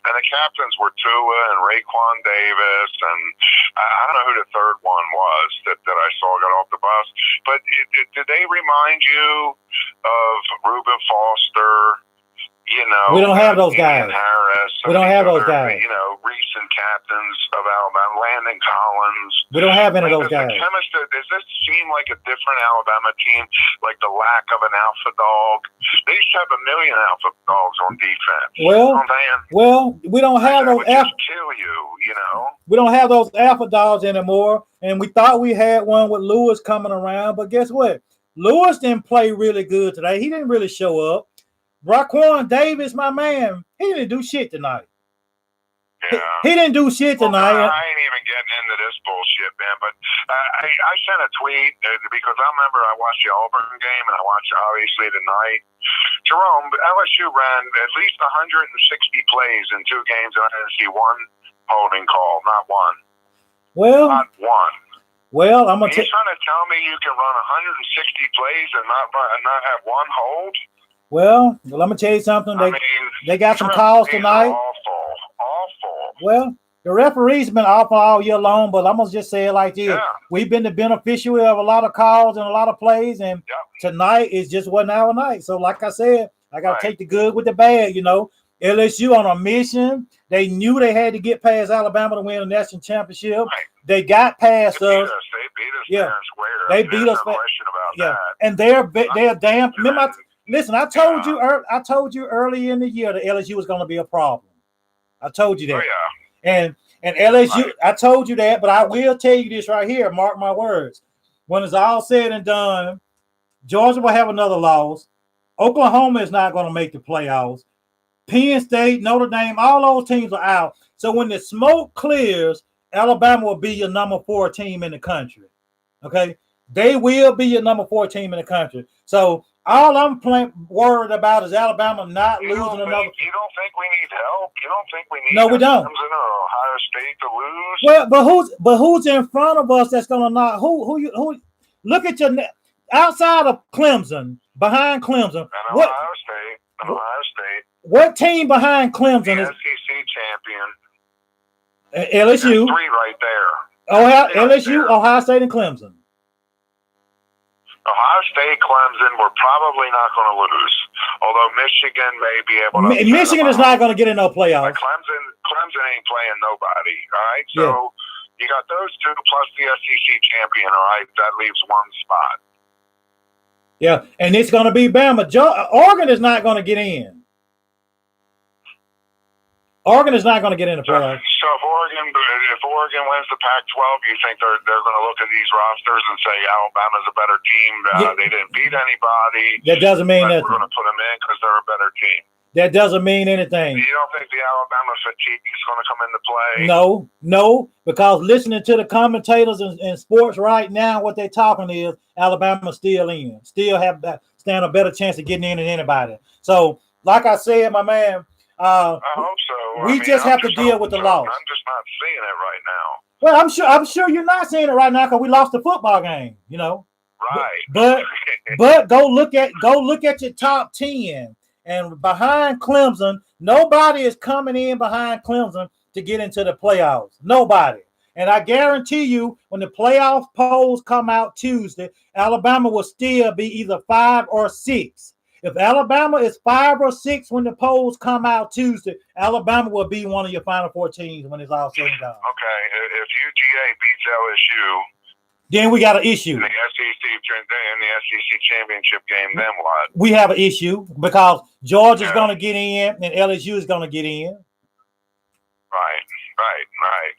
and the captains were Tua and Raekwon Davis, and I don't know who the third one was that I saw got off the bus. But did they remind you of Reuben Foster? We don't have those guys. Harris, we don't have those guys. Recent captains of Alabama, Landon Collins. We don't have any of those guys. Does this seem like a different Alabama team? Like the lack of an alpha dog? They used to have a million alpha dogs on defense. Well, we don't have those. Just kill you. We don't have those alpha dogs anymore. And we thought we had one with Lewis coming around, but guess what? Lewis didn't play really good today. He didn't really show up. Raekwon Davis, my man, he didn't do shit tonight. Yeah. He didn't do shit tonight. I ain't even getting into this bullshit, man. But I sent a tweet because I remember I watched the Auburn game and I watched obviously tonight. Jerome, LSU ran at least 160 plays in 2 games, and I didn't see one holding call, not one. Well, not one. Well, I'm gonna. You're trying to tell me you can run 160 plays and not have one hold? Well, let me tell you something. They got some calls tonight. Awful. Well, the referee's been awful all year long, but I'm going to just say it like this. Yeah. We've been the beneficiary of a lot of calls and a lot of plays, and tonight is just wasn't our night. So, like I said, I got to take the good with the bad, LSU on a mission. They knew they had to get past Alabama to win a national championship. Right. They got past us. They beat us fair and square. They beat us. No question about that. And they're damn. Remember, listen, I told you early in the year that LSU was going to be a problem. I told you that. Oh, yeah. And LSU, I told you that, but I will tell you this right here. Mark my words. When it's all said and done, Georgia will have another loss. Oklahoma is not going to make the playoffs. Penn State, Notre Dame, all those teams are out. So when the smoke clears, Alabama will be your number 4 team in the country. Okay? They will be your number 4 team in the country. So all I'm worried about is Alabama not losing another. You don't think we need help? You don't think we need? No, we don't. Ohio State to lose. Well, but who's in front of us that's gonna not? Who? Look at your outside of Clemson, behind Clemson. And Ohio State. What team behind Clemson is? SEC champion. LSU. There's 3 right there. LSU, Ohio State, and Clemson. Ohio State, Clemson, we're probably not going to lose. Although Michigan may be able to. Michigan is not going to get in no playoffs. Clemson ain't playing nobody. All right, so you got those two plus the SEC champion. All right, that leaves one spot. Yeah, and it's going to be Bama. Oregon is not going to get in. Oregon is not going to get in the playoffs. So if Oregon wins the Pac-12, you think they're going to look at these rosters and say Alabama's a better team? They didn't beat anybody. That doesn't mean nothing. We're going to put them in because they're a better team. That doesn't mean anything. You don't think the Alabama fatigue is going to come into play? No, because listening to the commentators in sports right now, what they're talking is Alabama still in, stand a better chance of getting in than anybody. So, like I said, my man, I hope so. We just have to deal with the loss. I'm just not seeing it right now. Well, I'm sure you're not seeing it right now because we lost the football game. You know, right? But go look at your top 10. And behind Clemson, nobody is coming in behind Clemson to get into the playoffs. Nobody. And I guarantee you, when the playoff polls come out Tuesday, Alabama will still be either 5 or 6. If Alabama is 5 or 6 when the polls come out Tuesday, Alabama will be one of your Final Four teams when it's all said and done. Okay. If UGA beats LSU, then we got an issue. In the SEC championship game, then what? We have an issue because Georgia's going to get in and LSU is going to get in. Right.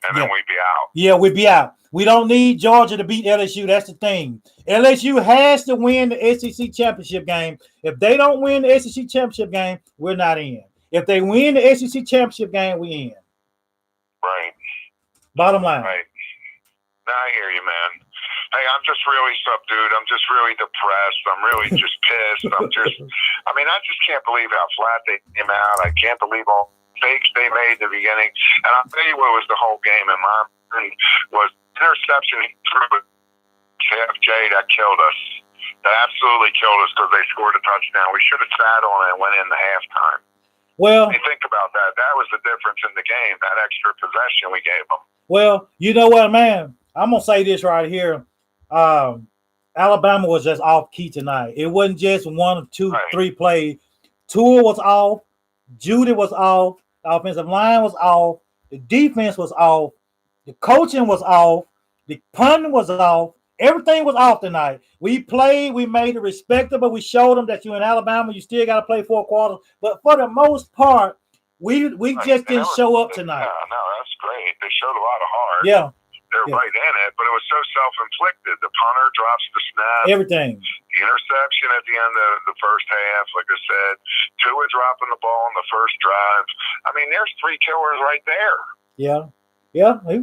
And then we'd be out. Yeah, we'd be out. We don't need Georgia to beat LSU. That's the thing. LSU has to win the SEC championship game. If they don't win the SEC championship game, we're not in. If they win the SEC championship game, we in. Right. Bottom line. Right. Now I hear you, man. Hey, I'm just really subdued. I'm just really depressed. I'm really just pissed. I just can't believe how flat they came out. I can't believe all the fakes they made at the beginning. And I'll tell you what was the whole game in my mind was interception he threw to FJ that killed us. That absolutely killed us because they scored a touchdown. We should have sat on it and went in the halftime. Well, when you think about that. That was the difference in the game, that extra possession we gave them. Well, you know what, man? I'm going to say this right here. Alabama was just off key tonight. It wasn't just 1, 2, 3 plays. Tua was off. Judy was off. The offensive line was off. The defense was off. The coaching was off. The punting was off. Everything was off tonight. We played. We made it respectable. We showed them that you in Alabama, you still got to play 4 quarters. But for the most part, we just didn't show up tonight. No, that's great. They showed a lot of heart. Yeah. They're right in it, but it was so self-inflicted. The punter drops the snap. Everything. The interception at the end of the first half, like I said. Tua dropping the ball in the first drive. I mean, there's 3 killers right there. Yeah. And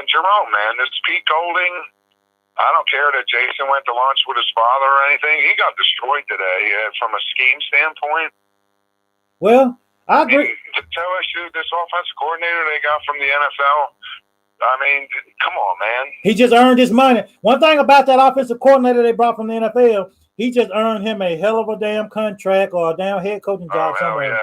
Jerome, man, this Pete Golding, I don't care that Jason went to lunch with his father or anything. He got destroyed today from a scheme standpoint. Well, I agree. To tell us this offensive coordinator they got from the NFL, I mean, come on, man. He just earned his money. One thing about that offensive coordinator they brought from the NFL, he just earned him a hell of a damn contract or a damn head coaching job somewhere.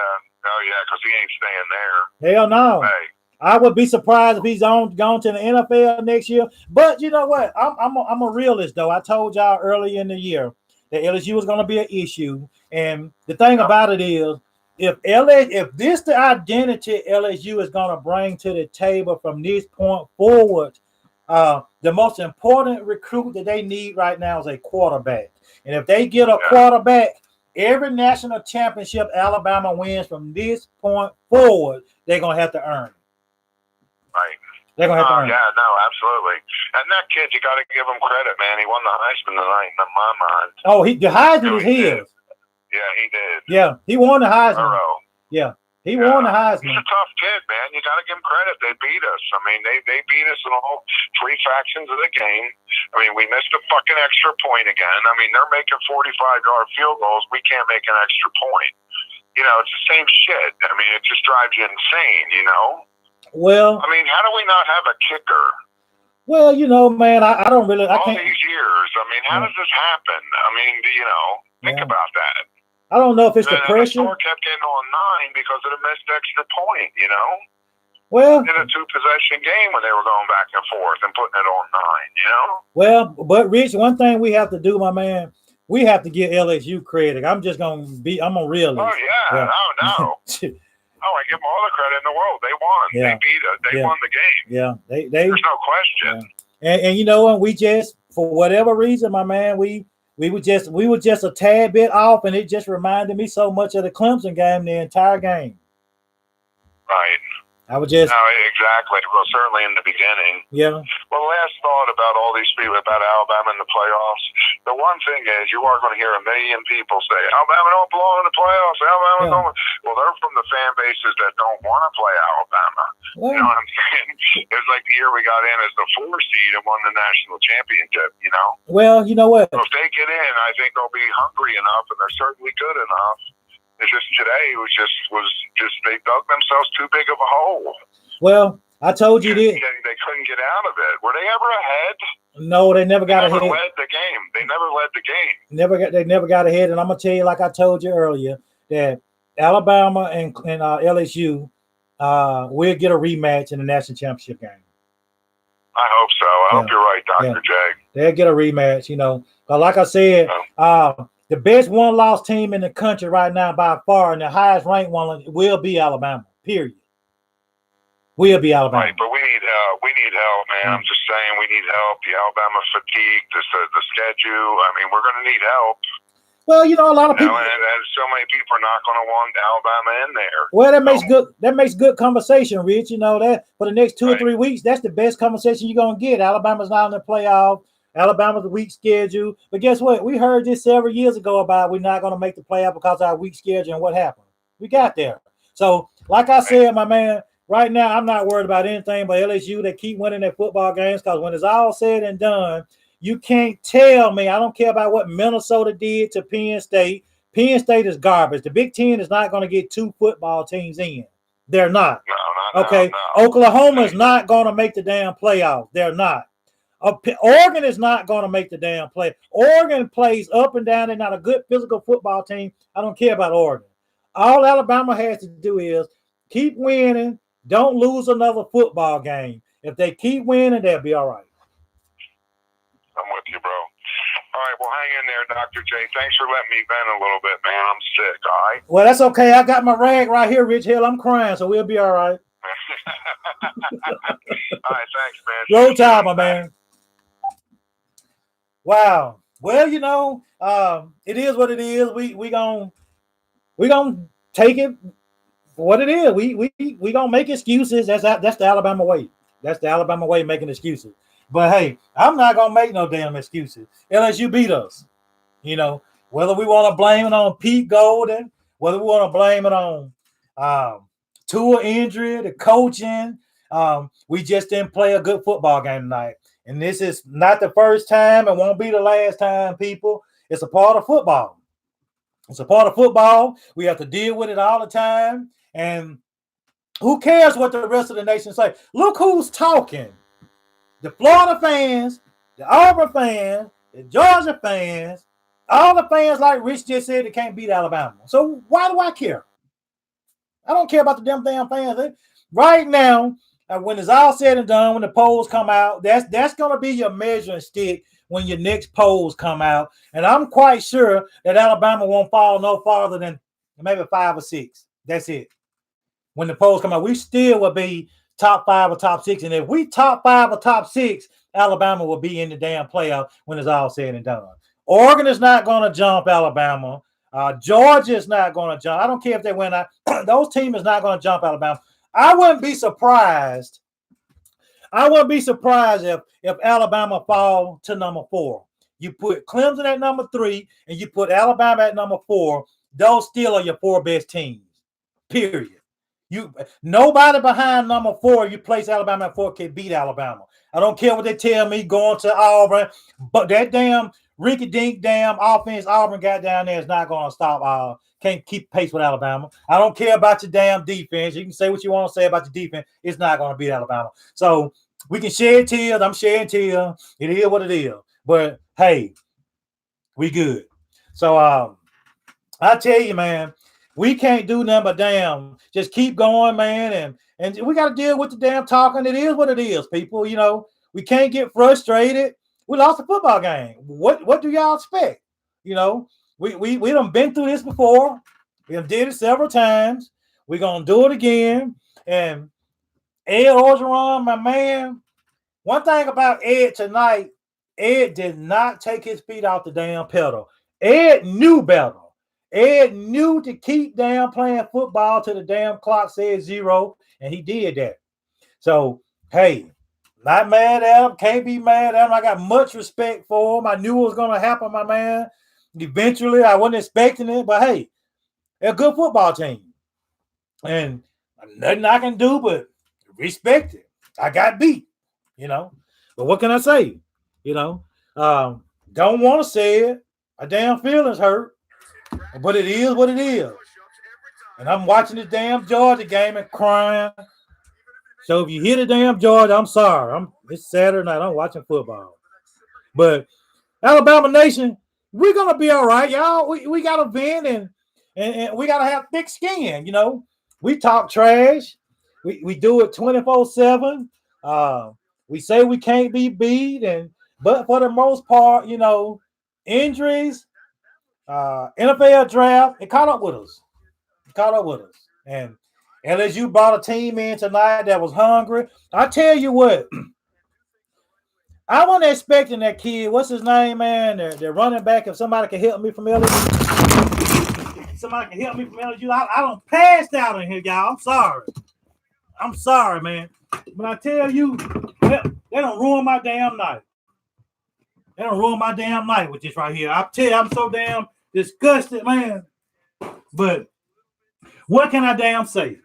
Oh, yeah, because he ain't staying there. Hell no. Hey. I would be surprised if he's gone to the NFL next year. But you know what? I'm a realist, though. I told y'all early in the year that LSU was going to be an issue. And the thing about it is, if this the identity LSU is going to bring to the table from this point forward, the most important recruit that they need right now is a quarterback. And if they get a quarterback, every national championship Alabama wins from this point forward, they're going to have to earn it. Right. They're going to have to earn it. Yeah, no, absolutely. And that kid, you got to give him credit, man. He won the Heisman tonight in my mind. Oh, the Heisman is his. Yeah, he did. Yeah, he won the Heisman. Yeah. He won the Heisman. He's a tough kid, man. You got to give him credit. They beat us. I mean, they beat us in all 3 factions of the game. I mean, we missed a fucking extra point again. I mean, they're making 45-yard field goals. We can't make an extra point. You know, it's the same shit. I mean, it just drives you insane, you know? Well, I mean, how do we not have a kicker? Well, you know, man, I don't really. All these years. I mean, how does this happen? I mean, you know, think about that. I don't know if it's the pressure. The score kept getting on 9 because of the missed extra point, you know? Well, in a 2-possession game when they were going back and forth and putting it on 9, Well, but Rich, one thing we have to do, my man, we have to give LSU credit. I'm a realist. Oh, yeah. No. Oh, I give them all the credit in the world. They won. Yeah. They beat us. They won the game. Yeah, they There's no question. Yeah. And you know what? We just, for whatever reason, my man, we were just a tad bit off, and it just reminded me so much of the Clemson game, the entire game. Right. I was just. No, exactly. Well, certainly in the beginning. Yeah. Well, last thought about all these people about Alabama in the playoffs. The one thing is, you are going to hear a million people say, Alabama don't belong in the playoffs. Alabama don't. Well, they're from the fan bases that don't want to play Alabama. Well, you know what I'm saying? It was like the year we got in as the 4 seed and won the national championship, Well, you know what? So if they get in, I think they'll be hungry enough, and they're certainly good enough. It's just today was just they dug themselves too big of a hole. Well, I told you this. They couldn't get out of it. Were they ever ahead? No, they never got ahead. They never led the game. They never led the game. They never got ahead. And I'm gonna tell you, like I told you earlier, that Alabama and LSU will get a rematch in the national championship game. I hope so. I hope you're right, Dr. J. They'll get a rematch, But like I said, the best one-loss team in the country right now by far, and the highest ranked one will be Alabama. Period. Will be Alabama. Right, but we need help. We need help, man. I'm just saying we need help. The Alabama fatigue, the schedule. I mean, we're going to need help. Well, a lot of people. And so many people are not going to want Alabama in there. Well, that makes good conversation, Rich. That for the next 2 or 3 weeks, that's the best conversation you're going to get. Alabama's not in the playoff. Alabama's a weak schedule. But guess what? We heard this several years ago about we're not going to make the playoff because of our weak schedule. And what happened? We got there. So, like I said, my man, right now, I'm not worried about anything but LSU. They keep winning their football games because when it's all said and done, you can't tell me. I don't care about what Minnesota did to Penn State. Penn State is garbage. The Big Ten is not going to get 2 football teams in. They're not. No, okay. No. Oklahoma is not going to make the damn playoff. They're not. Oregon is not going to make the damn play. Oregon plays up and down. They're not a good physical football team. I don't care about Oregon. All Alabama has to do is keep winning. Don't lose another football game. If they keep winning, they'll be all right. I'm with you, bro. All right, well, hang in there, Dr. J. Thanks for letting me vent a little bit, man. I'm sick, all right? Well, that's okay. I got my rag right here, Rich Hill. I'm crying, so we'll be all right. All right, thanks, man. Roll time, my man. Wow. Well, it is what it is. We gonna take it for what it is. We gonna make excuses. That's the Alabama way. That's the Alabama way, making excuses. But hey, I'm not gonna make no damn excuses. LSU beat us. Whether we want to blame it on Pete Golden, whether we want to blame it on Tua injury, the coaching, we just didn't play a good football game tonight. And this is not the first time. It won't be the last time, people. It's a part of football. It's a part of football. We have to deal with it all the time. And who cares what the rest of the nation say? Look who's talking. The Florida fans, the Auburn fans, the Georgia fans, all the fans, like Rich just said, that can't beat Alabama. So why do I care? I don't care about the damn fans. Right now, when it's all said and done, when the polls come out, that's going to be your measuring stick when your next polls come out. And I'm quite sure that Alabama won't fall no farther than maybe 5 or 6. That's it. When the polls come out, we still will be top 5 or top 6. And if we top 5 or top 6, Alabama will be in the damn playoff when it's all said and done. Oregon is not going to jump Alabama. Georgia is not going to jump. I don't care if they win. Those teams is not going to jump Alabama. I wouldn't be surprised. If Alabama fall to number 4. You put Clemson at number 3 and you put Alabama at number 4. Those still are your 4 best teams. Period. Nobody behind number 4, you place Alabama at 4 can beat Alabama. I don't care what they tell me going to Auburn, but that damn rinky-dink damn offense Auburn got down there is not going to stop. Can't keep pace with Alabama. I don't care about your damn defense. You can say what you want to say about your defense. It's not going to beat Alabama. So we can shed tears. I'm shedding tears. It is what it is. But hey, we good. So I tell you, man, We can't do nothing but damn just keep going, man, and we got to deal with the damn talking. It is what it is, people. We can't get frustrated. We lost a football game. What do y'all expect? We done been through this before. We have did it several times. We're gonna do it again. And Ed Orgeron, my man. One thing about Ed tonight, Ed did not take his feet off the damn pedal. Ed knew better. Ed knew to keep damn playing football till the damn clock said 0, and he did that. So, hey, not mad at him. Can't be mad at him. I got much respect for him. I knew it was going to happen, my man. Eventually, I wasn't expecting it, but hey, they're a good football team. And nothing I can do but respect it. I got beat, But what can I say? Don't want to say it. My damn feelings hurt. But it is what it is. And I'm watching this damn Georgia game and crying. So if you hear the damn Georgia, I'm sorry. It's Saturday night. I'm watching football. But Alabama Nation, we're gonna be all right, y'all. We gotta vent and we gotta have thick skin, We talk trash. We do it 24/7. We say we can't be beat, but for the most part, injuries. NFL draft, it caught up with us. And LSU brought a team in tonight that was hungry. I tell you what, I wasn't expecting that kid. What's his name, man? They're running back. If somebody can help me from LSU, I don't passed out in here, y'all. I'm sorry, man. But I tell you, they don't ruin my damn night. They don't ruin my damn night with this right here. I tell you, I'm so damn disgusted, man. But what can I damn say?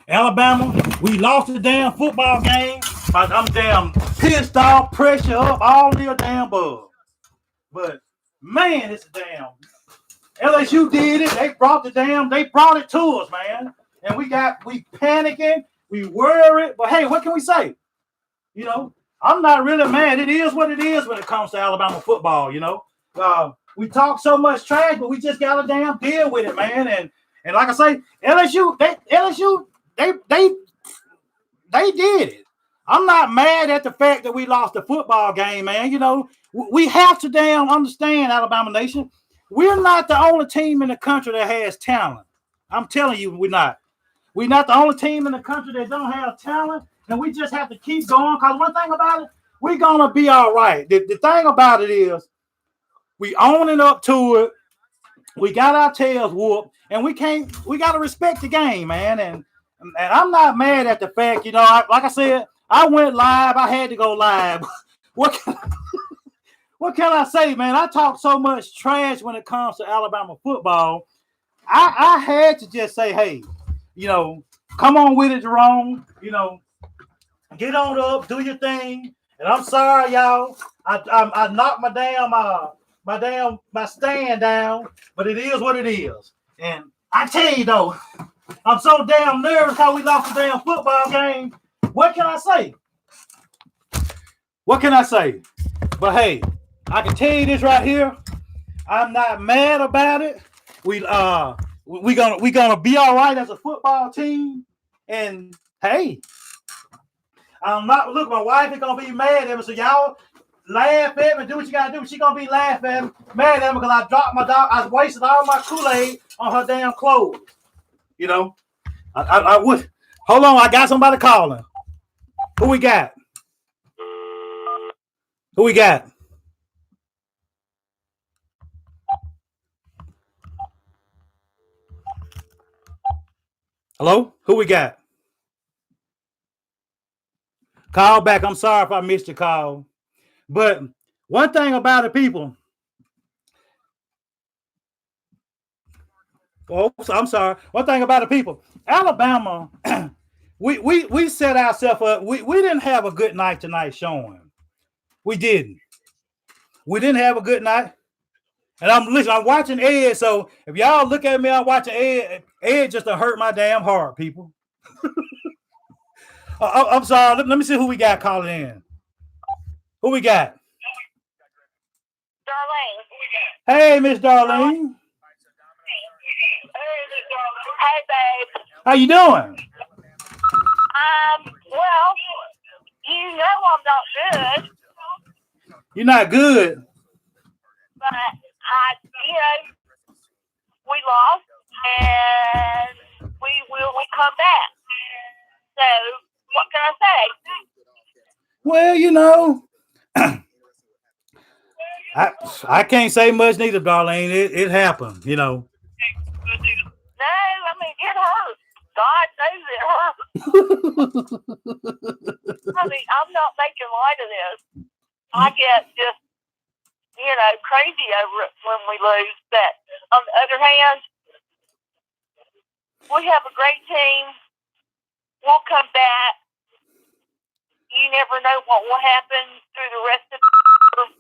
Alabama, we lost the damn football game. I'm damn pissed off, pressure up, all the damn bug. But man, it's a damn LSU did it. They brought it to us, man. And we panicking, we worried. But hey, what can we say? I'm not really mad. It is what it is when it comes to Alabama football, we talk so much trash, but we just gotta damn deal with it, man. And like I say, LSU, they did it. I'm not mad at the fact that we lost the football game, man. We have to damn understand, Alabama Nation. We're not the only team in the country that has talent. I'm telling you, we're not. We're not the only team in the country that don't have talent, and we just have to keep going. Because one thing about it, we're gonna be all right. The thing about it is, we owning up to it. We got our tails whooped, and we got to respect the game, man. And I'm not mad at the fact, like I said, I went live. I had to go live. What can I say, man? I talk so much trash when it comes to Alabama football. I had to just say, hey, come on with it, Jerome. Get on up, do your thing. And I'm sorry, y'all. I knocked my stand down, but it is what it is. And I tell you though, I'm so damn nervous how we lost the damn football game. What can I say? But hey, I can tell you this right here. I'm not mad about it. We're gonna be all right as a football team. And hey, I'm not look. My wife is gonna be mad at me. So y'all laugh at me, do what you gotta do. She gonna be laughing at me, mad at me because I dropped my dog. I wasted all my Kool-Aid on her damn clothes. I would. Hold on, I got somebody calling. Who we got? Hello? Who we got? Call back. I'm sorry if I missed your call. But one thing about it, people. Oh, I'm sorry. One thing about it, people. Alabama, we set ourselves up. We didn't have a good night tonight showing. We didn't. We didn't have a good night. And I'm watching Ed. So if y'all look at me, I'm watching Ed. Ed just to hurt my damn heart, people. I'm sorry. Let me see who we got calling in. Who we got? Darlene. Hey, Miss Darlene. Hey, Hey, babe. How you doing? Well, you know I'm not good, You're not good. but we lost, and we will come back. So, what can I say? Well, I can't say much neither, Darlene. It happened, No, I mean, it hurt. God knows it hurt. I mean, I'm not making light of this. I get just, crazy over it when we lose. But on the other hand, we have a great team. We'll come back. You never know what will happen through the rest of the year.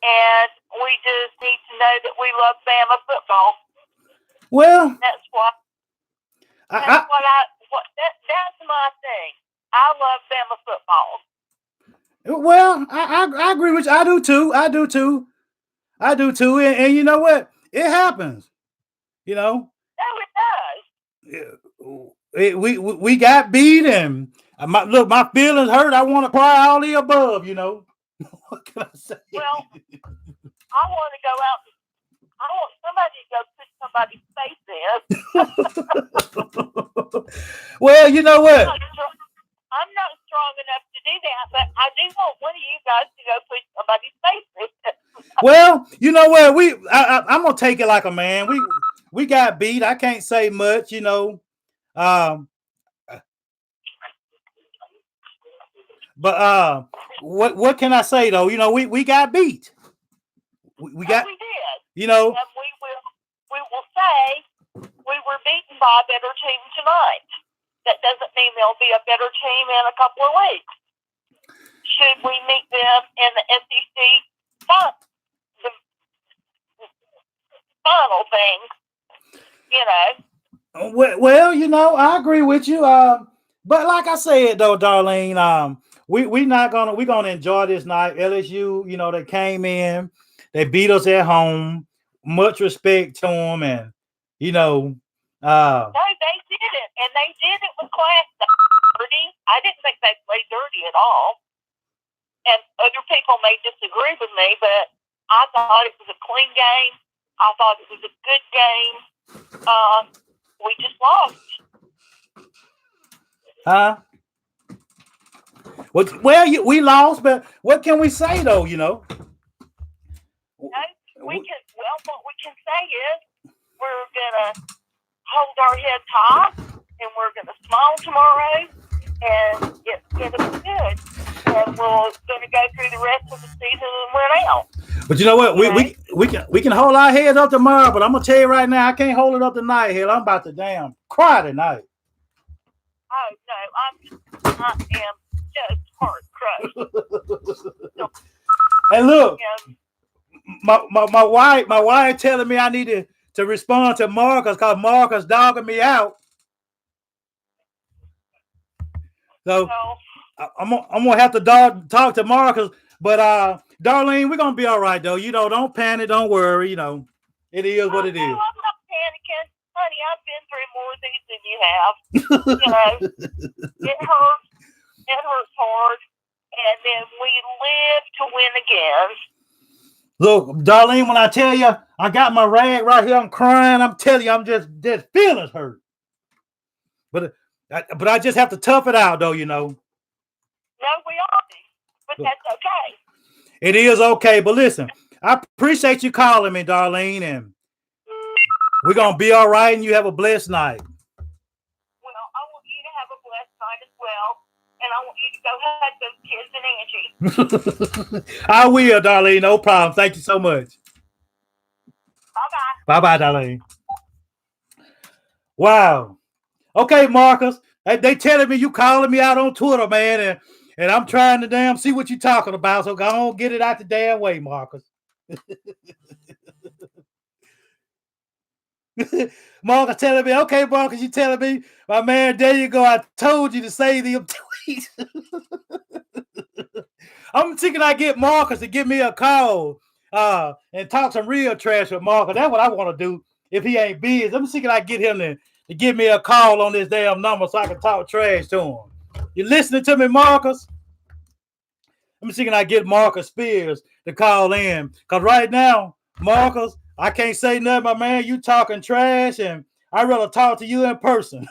And we just need to know that we love Bama football. Well, that's my thing. I love Bama football. Well, I agree with you. I do too. And you know what? It happens. No, it does. We got beat, and my feelings hurt. I want to cry, all the above. What can I say? Well, I want to go out. I want somebody to go put somebody's face in. Well, you know what? I'm not strong enough to do that, but I do want one of you guys to go put somebody's face in. Well, you know what? I'm gonna take it like a man. We got beat. I can't say much, But what can I say though? We got beat. We did. And we will say we were beaten by a better team tonight. That doesn't mean there'll be a better team in a couple of weeks. Should we meet them in the SEC final thing? Well, I agree with you. But like I said though, Darlene, we're gonna enjoy this night. LSU, they came in, they beat us at home. Much respect to them, and no, they did it, and they did it with class. Dirty. I didn't think they played dirty at all. And other people may disagree with me, but I thought it was a clean game. I thought it was a good game. We just lost. Well, we lost, but what can we say though? What we can say is we're gonna hold our head top, and we're gonna smile tomorrow, and it's gonna be good. And we're gonna go through the rest of the season and win out. But you know what? We can hold our heads up tomorrow, but I'm gonna tell you right now, I can't hold it up tonight. Hell, I'm about to damn cry tonight. Oh no, I am just heart crushed. Hey, look, my wife telling me I need to respond to Marcus because Marcus dogging me out. So I'm gonna have to talk to Marcus, but Darlene, we're gonna be all right though. Don't panic, don't worry. It is what it is. I'm not panicking, honey. I've been through more things than you have. It hurts. It hurts hard, and then we live to win again. Look, Darlene, when I tell you I got my rag right here, I'm crying. I'm telling you, I'm just feelings hurt. But I just have to tough it out, though. No, we are, but that's okay. It is okay, but listen, I appreciate you calling me, Darlene, and we're gonna be all right, and you have a blessed night. Well, I want you to have a blessed night as well. And I want you to go hug those kids and Angie. I will, Darlene. No problem. Thank you so much. Bye-bye. Bye-bye, Darlene. Wow. Okay, Marcus. They telling me you calling me out on Twitter, man, and I'm trying to damn see what you're talking about. So go on, get it out the damn way, Marcus. Marcus telling me, okay, Marcus, you telling me, my man, there you go. I told you to say the tweet. I'm thinking I get Marcus to give me a call and talk some real trash with Marcus. That's what I want to do if he ain't busy. I'm thinking I get him to give me a call on this damn number so I can talk trash to him. You listening to me, Marcus? Let me see, can I get Marcus Spears to call in? Because right now, Marcus, I can't say nothing, my man. You talking trash, and I'd rather talk to you in person.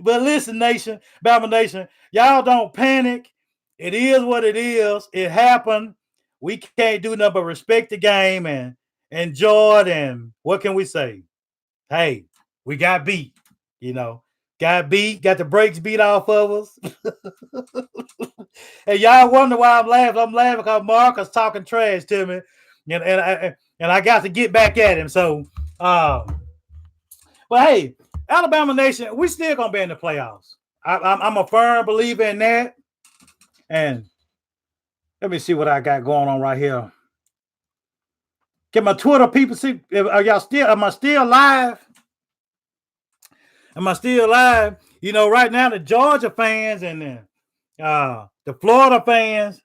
But listen, Nation, Bama Nation, y'all don't panic. It is what it is. It happened. We can't do nothing but respect the game and enjoy it. And what can we say? Hey, we got beat. Got beat, got the brakes beat off of us. And y'all wonder why I'm laughing. I'm laughing because Marcus talking trash to me. And I got to get back at him. So, but hey, Alabama Nation, we still gonna be in the playoffs. I'm a firm believer in that. And let me see what I got going on right here. Can my Twitter people see? Am I still live? Am I still live? Right now the Georgia fans and the Florida fans.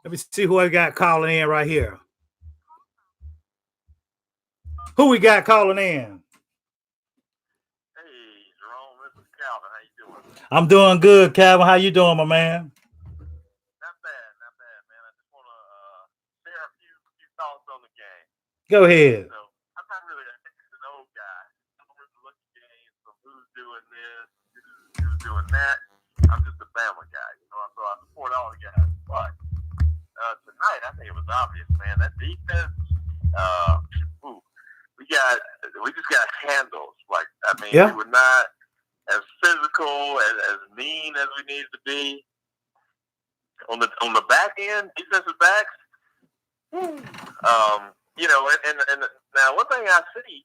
Let me see who I got calling in right here. Who we got calling in? Jerome, this is Calvin. How you doing? I'm doing good, Calvin. How you doing, my man? Not bad, man. I just want to share a few thoughts on the game. Go ahead. So I'm not really an old guy. I don't really look at games from who's doing this, who's doing that. I'm just a Bama guy, so I support all the guys. But tonight, I think it was obvious, man. That defense, we just got handles. We were not as physical, as mean as we needed to be. On the back end, defensive backs, and now one thing I see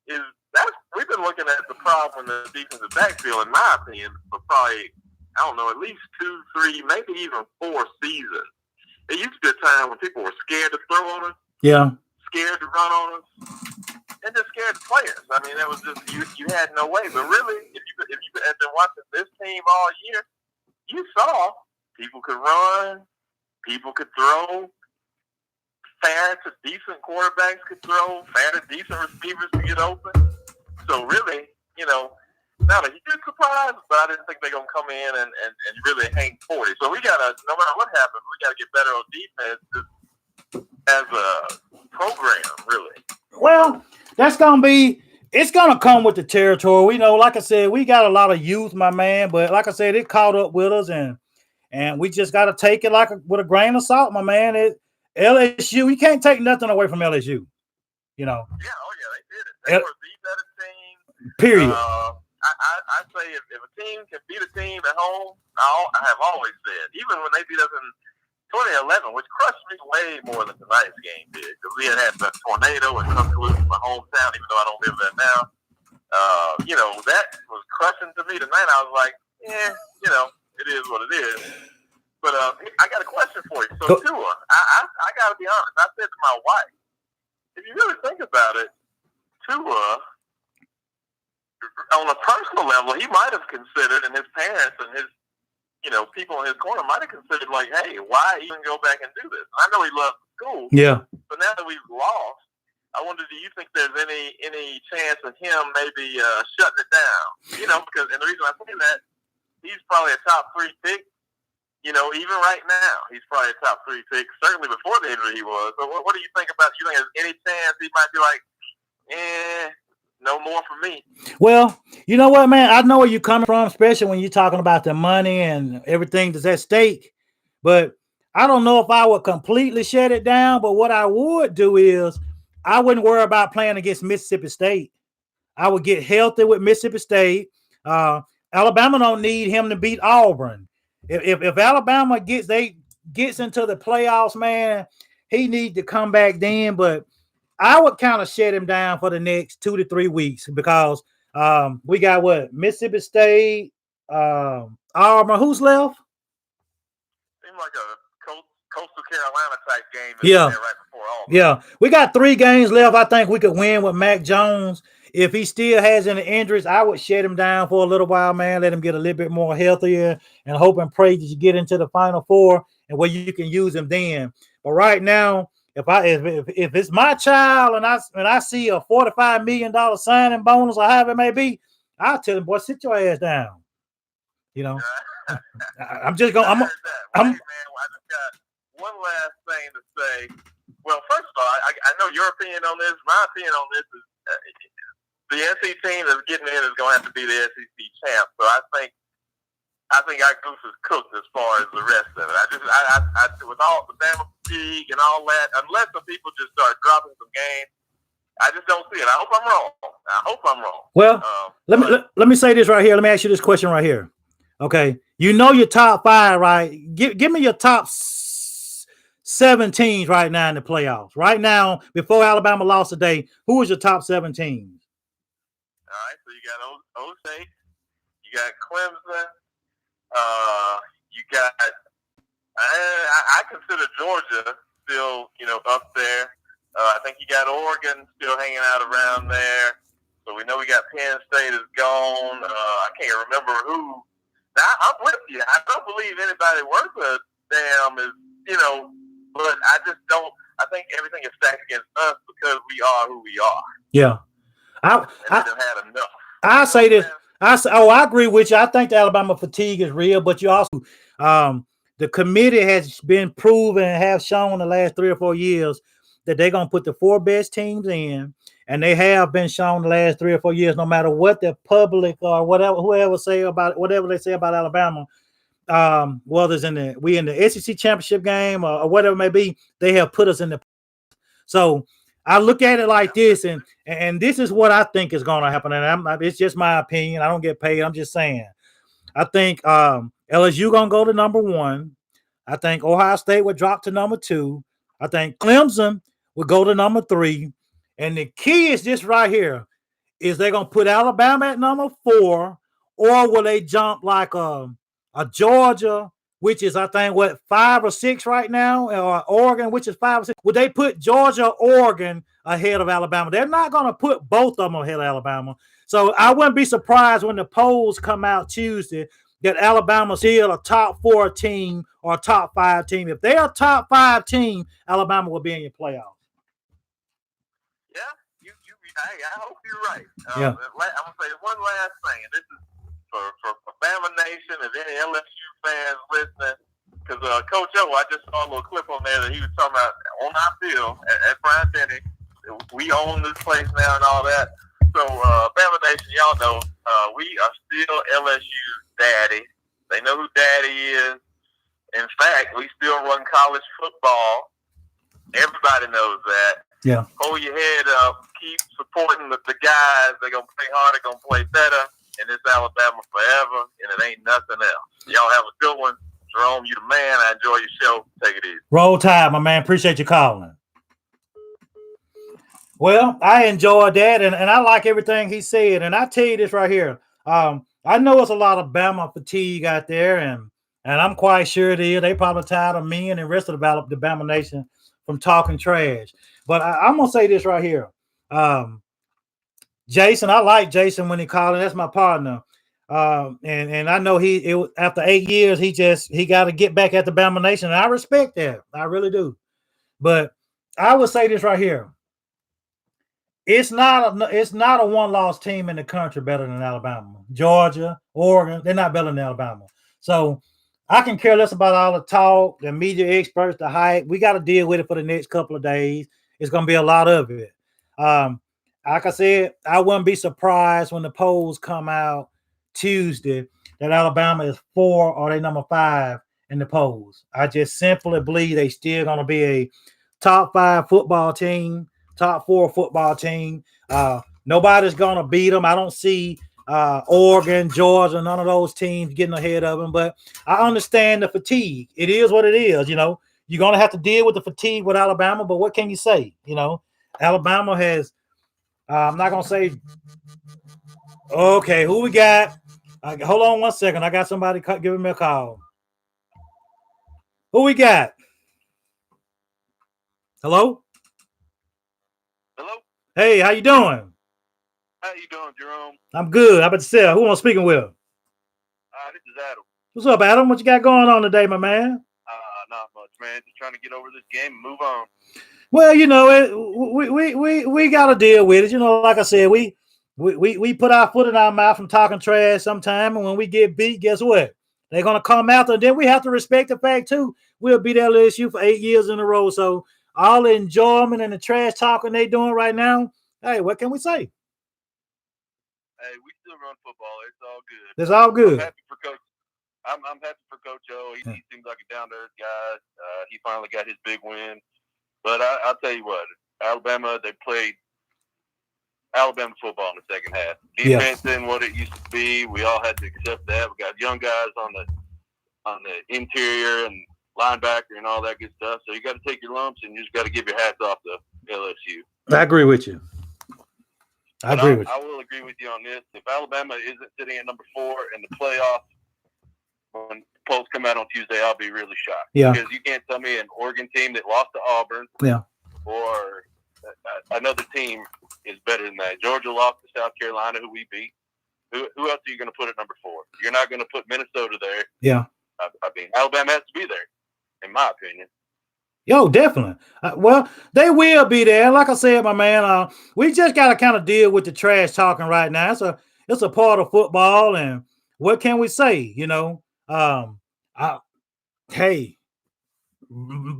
is that we've been looking at the problem in the defensive backfield, in my opinion, for probably, I don't know, at least 2, 3, maybe even 4 seasons. There used to be a time when people were scared to throw on us. Yeah. Scared to run on us. And just scared the players. I mean, it was just you had no way. But really, if you had been watching this team all year, you saw people could run, people could throw, fair to decent quarterbacks could throw, fair to decent receivers to get open. So really, not a huge surprise, but I didn't think they're gonna come in and really hang 40. So we gotta, no matter what happens, we gotta get better on defense as a program, really. Well, it's gonna come with the territory. We know, like I said, we got a lot of youth, my man, but like I said, it caught up with us, and we just gotta take it with a grain of salt, my man. LSU, you can't take nothing away from LSU. Yeah, they did it. They were the better team. Period. I say if a team can beat a team at home, I have always said, even when they beat us in 2011, which crushed me way more than tonight's game did, because we had the tornado in Tuscaloosa, my hometown, even though I don't live there now. That was crushing to me tonight. I was like, it is what it is. But I got a question for you. So Tua, I got to be honest. I said to my wife, if you really think about it, Tua, on a personal level, he might have considered, and his parents and his people in his corner might have considered, like, hey, why even go back and do this? I know he loves school. Yeah. But now that we've lost, I wonder, do you think there's any chance of him maybe shutting it down? Because, and the reason I say that, he's probably a top 3 pick. Even right now, he's probably a top 3 pick. Certainly before the injury he was. So what do you think about, you think there's any chance he might be like, no more for me? Well, you know what, man? I know where you're coming from, especially when you're talking about the money and everything that's at stake. But I don't know if I would completely shut it down. But what I would do is I wouldn't worry about playing against Mississippi State. I would get healthy with Mississippi State. Alabama don't need him to beat Auburn. If Alabama gets into the playoffs, man, he needs to come back then. But I would kind of shut him down for the next 2 to 3 weeks because we got Mississippi State, Auburn. Who's left? Seemed like a Coastal Carolina type game. Yeah, right before Auburn. Yeah, we got 3 games left. I think we could win with Mac Jones. If he still has any injuries, I would shut him down for a little while, man. Let him get a little bit more healthier and hope and pray that you get into the Final Four and where you can use him then. But right now, if it's my child and I see a $45 million signing bonus or however it may be, I'll tell him, boy, sit your ass down. You know, I'm just going. Hey, man, I just got one last thing to say. Well, first of all, I know your opinion on this. My opinion on this is the NC team that's getting in is going to have to be the SEC champ. So I think our goose is cooked as far as the rest of it. I with all the Bama fatigue and all that, unless some people just start dropping some games, I just don't see it. I hope I'm wrong. Well, let me say this right here. Let me ask you this question right here. Okay, you know your top 5, right? Give me your top 7 teams right now in the playoffs. Right now, before Alabama lost today, who was your top 7 teams? All right, so you got O State, you got Clemson, you got I consider Georgia still, up there. I think you got Oregon still hanging out around there. So we know we got Penn State is gone. I can't remember who. Now, I'm with you. I don't believe anybody worth a damn is, but I just don't. I think everything is stacked against us because we are who we are. Yeah. I had enough. I say this. I agree with you. I think the Alabama fatigue is real, but you also, the committee has been proven and have shown the last 3 or 4 years that they're going to put the 4 best teams in, and they have been shown the last 3 or 4 years, no matter what the public or whoever say about it, whatever they say about Alabama, whether it's in the SEC championship game or whatever it may be, they have put us in the. So I look at it like this, and this is what I think is going to happen. And it's just my opinion. I don't get paid. I'm just saying. I think LSU going to go to number 1. I think Ohio State would drop to number 2. I think Clemson would go to number 3. And the key is this right here. Is they going to put Alabama at number 4, or will they jump like a Georgia, which is, I think, 5 or 6 right now, or Oregon, which is 5 or 6. Would they put Georgia, Oregon ahead of Alabama? They're not going to put both of them ahead of Alabama. So I wouldn't be surprised when the polls come out Tuesday that Alabama's still a top 4 team or a top 5 team. If they're a top 5 team, Alabama will be in your playoffs. Yeah, I hope you're right. Yeah. I'm going to say one last thing, and this is for Bama Nation, if any LSU fans listening, because Coach O, I just saw a little clip on there that he was talking about on our field at Bryant-Denny. We own this place now and all that. So, Bama Nation, y'all know, we are still LSU's daddy. They know who daddy is. In fact, we still run college football. Everybody knows that. Yeah. Hold your head up. Keep supporting the guys. They're going to play harder, going to play better. And it's Alabama forever, and it ain't nothing else. Y'all have a good one. Jerome, you the man. I enjoy your show. Take it easy. Roll Tide, my man. Appreciate you calling. Well, I enjoyed that, and I like everything he said. And I tell you this right here. I know it's a lot of Bama fatigue out there, and I'm quite sure it is. They probably tired of me and the rest of the Bama Nation from talking trash. But I'm going to say this right here. Jason, I like Jason when he called, and that's my partner. And I know after 8 years, he got to get back at the Bama Nation. And I respect that. I really do. But I would say this right here. It's not a one-loss team in the country better than Alabama. Georgia, Oregon, they're not better than Alabama. So I can care less about all the talk, the media experts, the hype. We got to deal with it for the next couple of days. It's going to be a lot of it. Like I said, I wouldn't be surprised when the polls come out Tuesday that Alabama is 4 or they number 5 in the polls. I just simply believe they still going to be a top 5 football team, top 4 football team. Nobody's going to beat them. I don't see Oregon, Georgia, none of those teams getting ahead of them. But I understand the fatigue. It is what it is. You're going to have to deal with the fatigue with Alabama. But what can you say? Alabama has. I'm not going to say. Okay, who we got? Hold on 1 second. I got somebody giving me a call. Who we got? Hello? Hello? Hey, how you doing? How you doing, Jerome? I'm good. How about yourself? Who am I speaking with? This is Adam. What's up, Adam? What you got going on today, my man? Not much, man. Just trying to get over this game and move on. Well, you know, we got to deal with it. You know, like I said, we put our foot in our mouth from talking trash sometime, and when we get beat, guess what? They're gonna come after. And then we have to respect the fact too. We'll beat LSU for 8 years in a row. So all the enjoyment and the trash talking they doing right now, hey, what can we say? Hey, we still run football. It's all good. It's all good. I'm happy for Coach. I'm happy for Coach O. He seems like a down to earth guy. He finally got his big win. But I'll tell you what, Alabama, they played Alabama football in the second half. Defense isn't what it used to be. We all had to accept that. We got young guys on the interior and linebacker and all that good stuff. So you got to take your lumps and you just got to give your hats off to LSU. I agree with you. I will agree with you on this. If Alabama isn't sitting at number 4 in the playoff when polls come out on Tuesday, I'll be really shocked. Yeah. Because you can't tell me an Oregon team that lost to Auburn or another team is better than that. Georgia lost to South Carolina, who we beat. Who else are you going to put at number 4? You're not going to put Minnesota there. Yeah. I mean, Alabama has to be there, in my opinion. Yo, definitely. Well, they will be there. Like I said, my man, we just got to kind of deal with the trash talking right now. It's a part of football, and what can we say? You know, hey,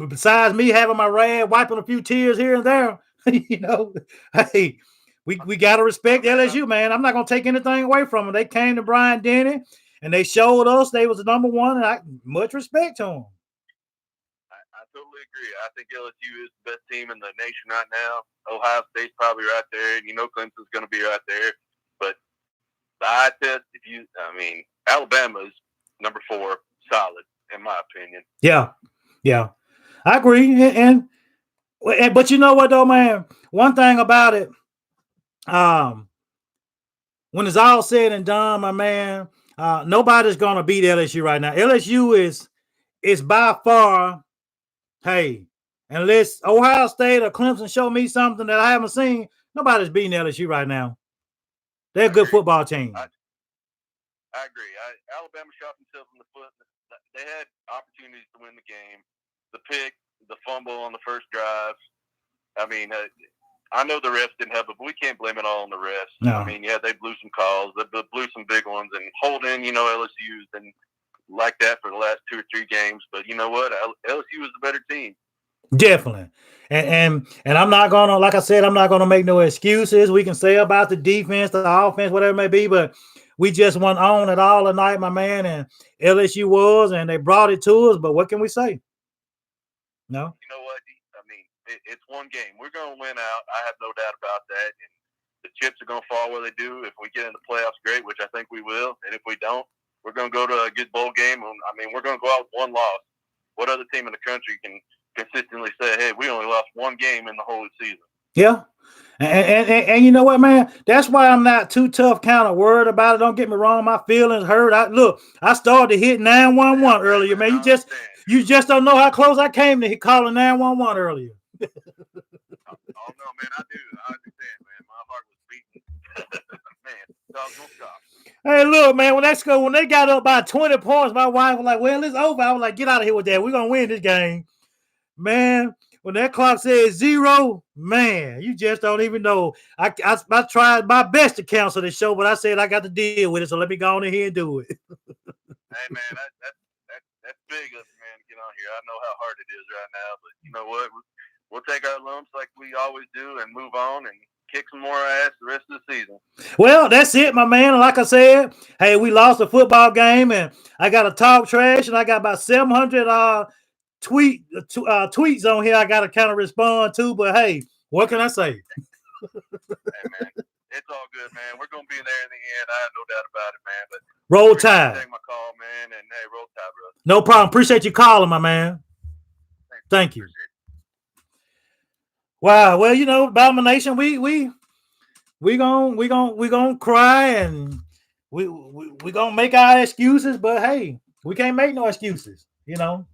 besides me having my rag, wiping a few tears here and there, you know, hey, we got to respect LSU, man. I'm not going to take anything away from them. They came to Bryant-Denny, and they showed us they was the number 1, and much respect to them. I totally agree. I think LSU is the best team in the nation right now. Ohio State's probably right there, and you know Clemson's going to be right there. But the eye test, Alabama's number 4, solid, in my opinion. Yeah, I agree. And but you know what though, man? One thing about it, when it's all said and done, my man, nobody's going to beat LSU right now. LSU is by far. Hey, unless Ohio State or Clemson show me something that I haven't seen, nobody's beating LSU right now. They're a good football team. I agree. Alabama shot themselves in the foot. They had opportunities to win the game. The pick, the fumble on the first drive. I mean, I know the refs didn't help it, but we can't blame it all on the refs. No. I mean, they blew some calls. They blew some big ones. And holding, LSU's been like that for the last 2 or 3 games. But you know what? LSU is the better team. Definitely. And I'm not going to, like I said, I'm not going to make no excuses. We can say about the defense, the offense, whatever it may be, but we just went on it all tonight, my man, and LSU was, and they brought it to us, but what can we say? No? You know what? I mean, it's one game. We're going to win out. I have no doubt about that. And the chips are going to fall where they do. If we get in the playoffs, great, which I think we will. And if we don't, we're going to go to a good bowl game. I mean, we're going to go out with 1 loss. What other team in the country can consistently say, hey, we only lost 1 game in the whole season? Yeah. And you know what, man? That's why I'm not too tough kind of worried about it. Don't get me wrong. My feelings hurt. I started to hit 911 earlier, man. You just don't know how close I came to calling 911 earlier. Oh, no, man, I do. I understand, man. My heart was beating. Man, dogs don't stop. Hey, look, man, when they got up by 20 points, my wife was like, well, it's over. I was like, get out of here with that. We're going to win this game. Man, when that clock says 0, man, you just don't even know. I tried my best to cancel the show, but I said I got to deal with it, so let me go on in here and do it. Hey, man, that's big of man to get on here. I know how hard it is right now, but you know what? We'll take our lumps like we always do and move on and kick some more ass the rest of the season. Well, that's it, my man. And like I said, hey, we lost a football game, and I got to talk trash, and I got about 700 tweets on here I got to kind of respond to, but hey, what can I say? Hey, man, it's all good, man. We're going to be there in the end. I have no doubt about it, man. But roll Tide. Take my call, man, and hey, roll Tide, brother. No problem. Appreciate you calling, my man. Thank you. Wow. Well, you know, Bama Nation, we gonna cry and we gonna make our excuses, but hey, we can't make no excuses, you know.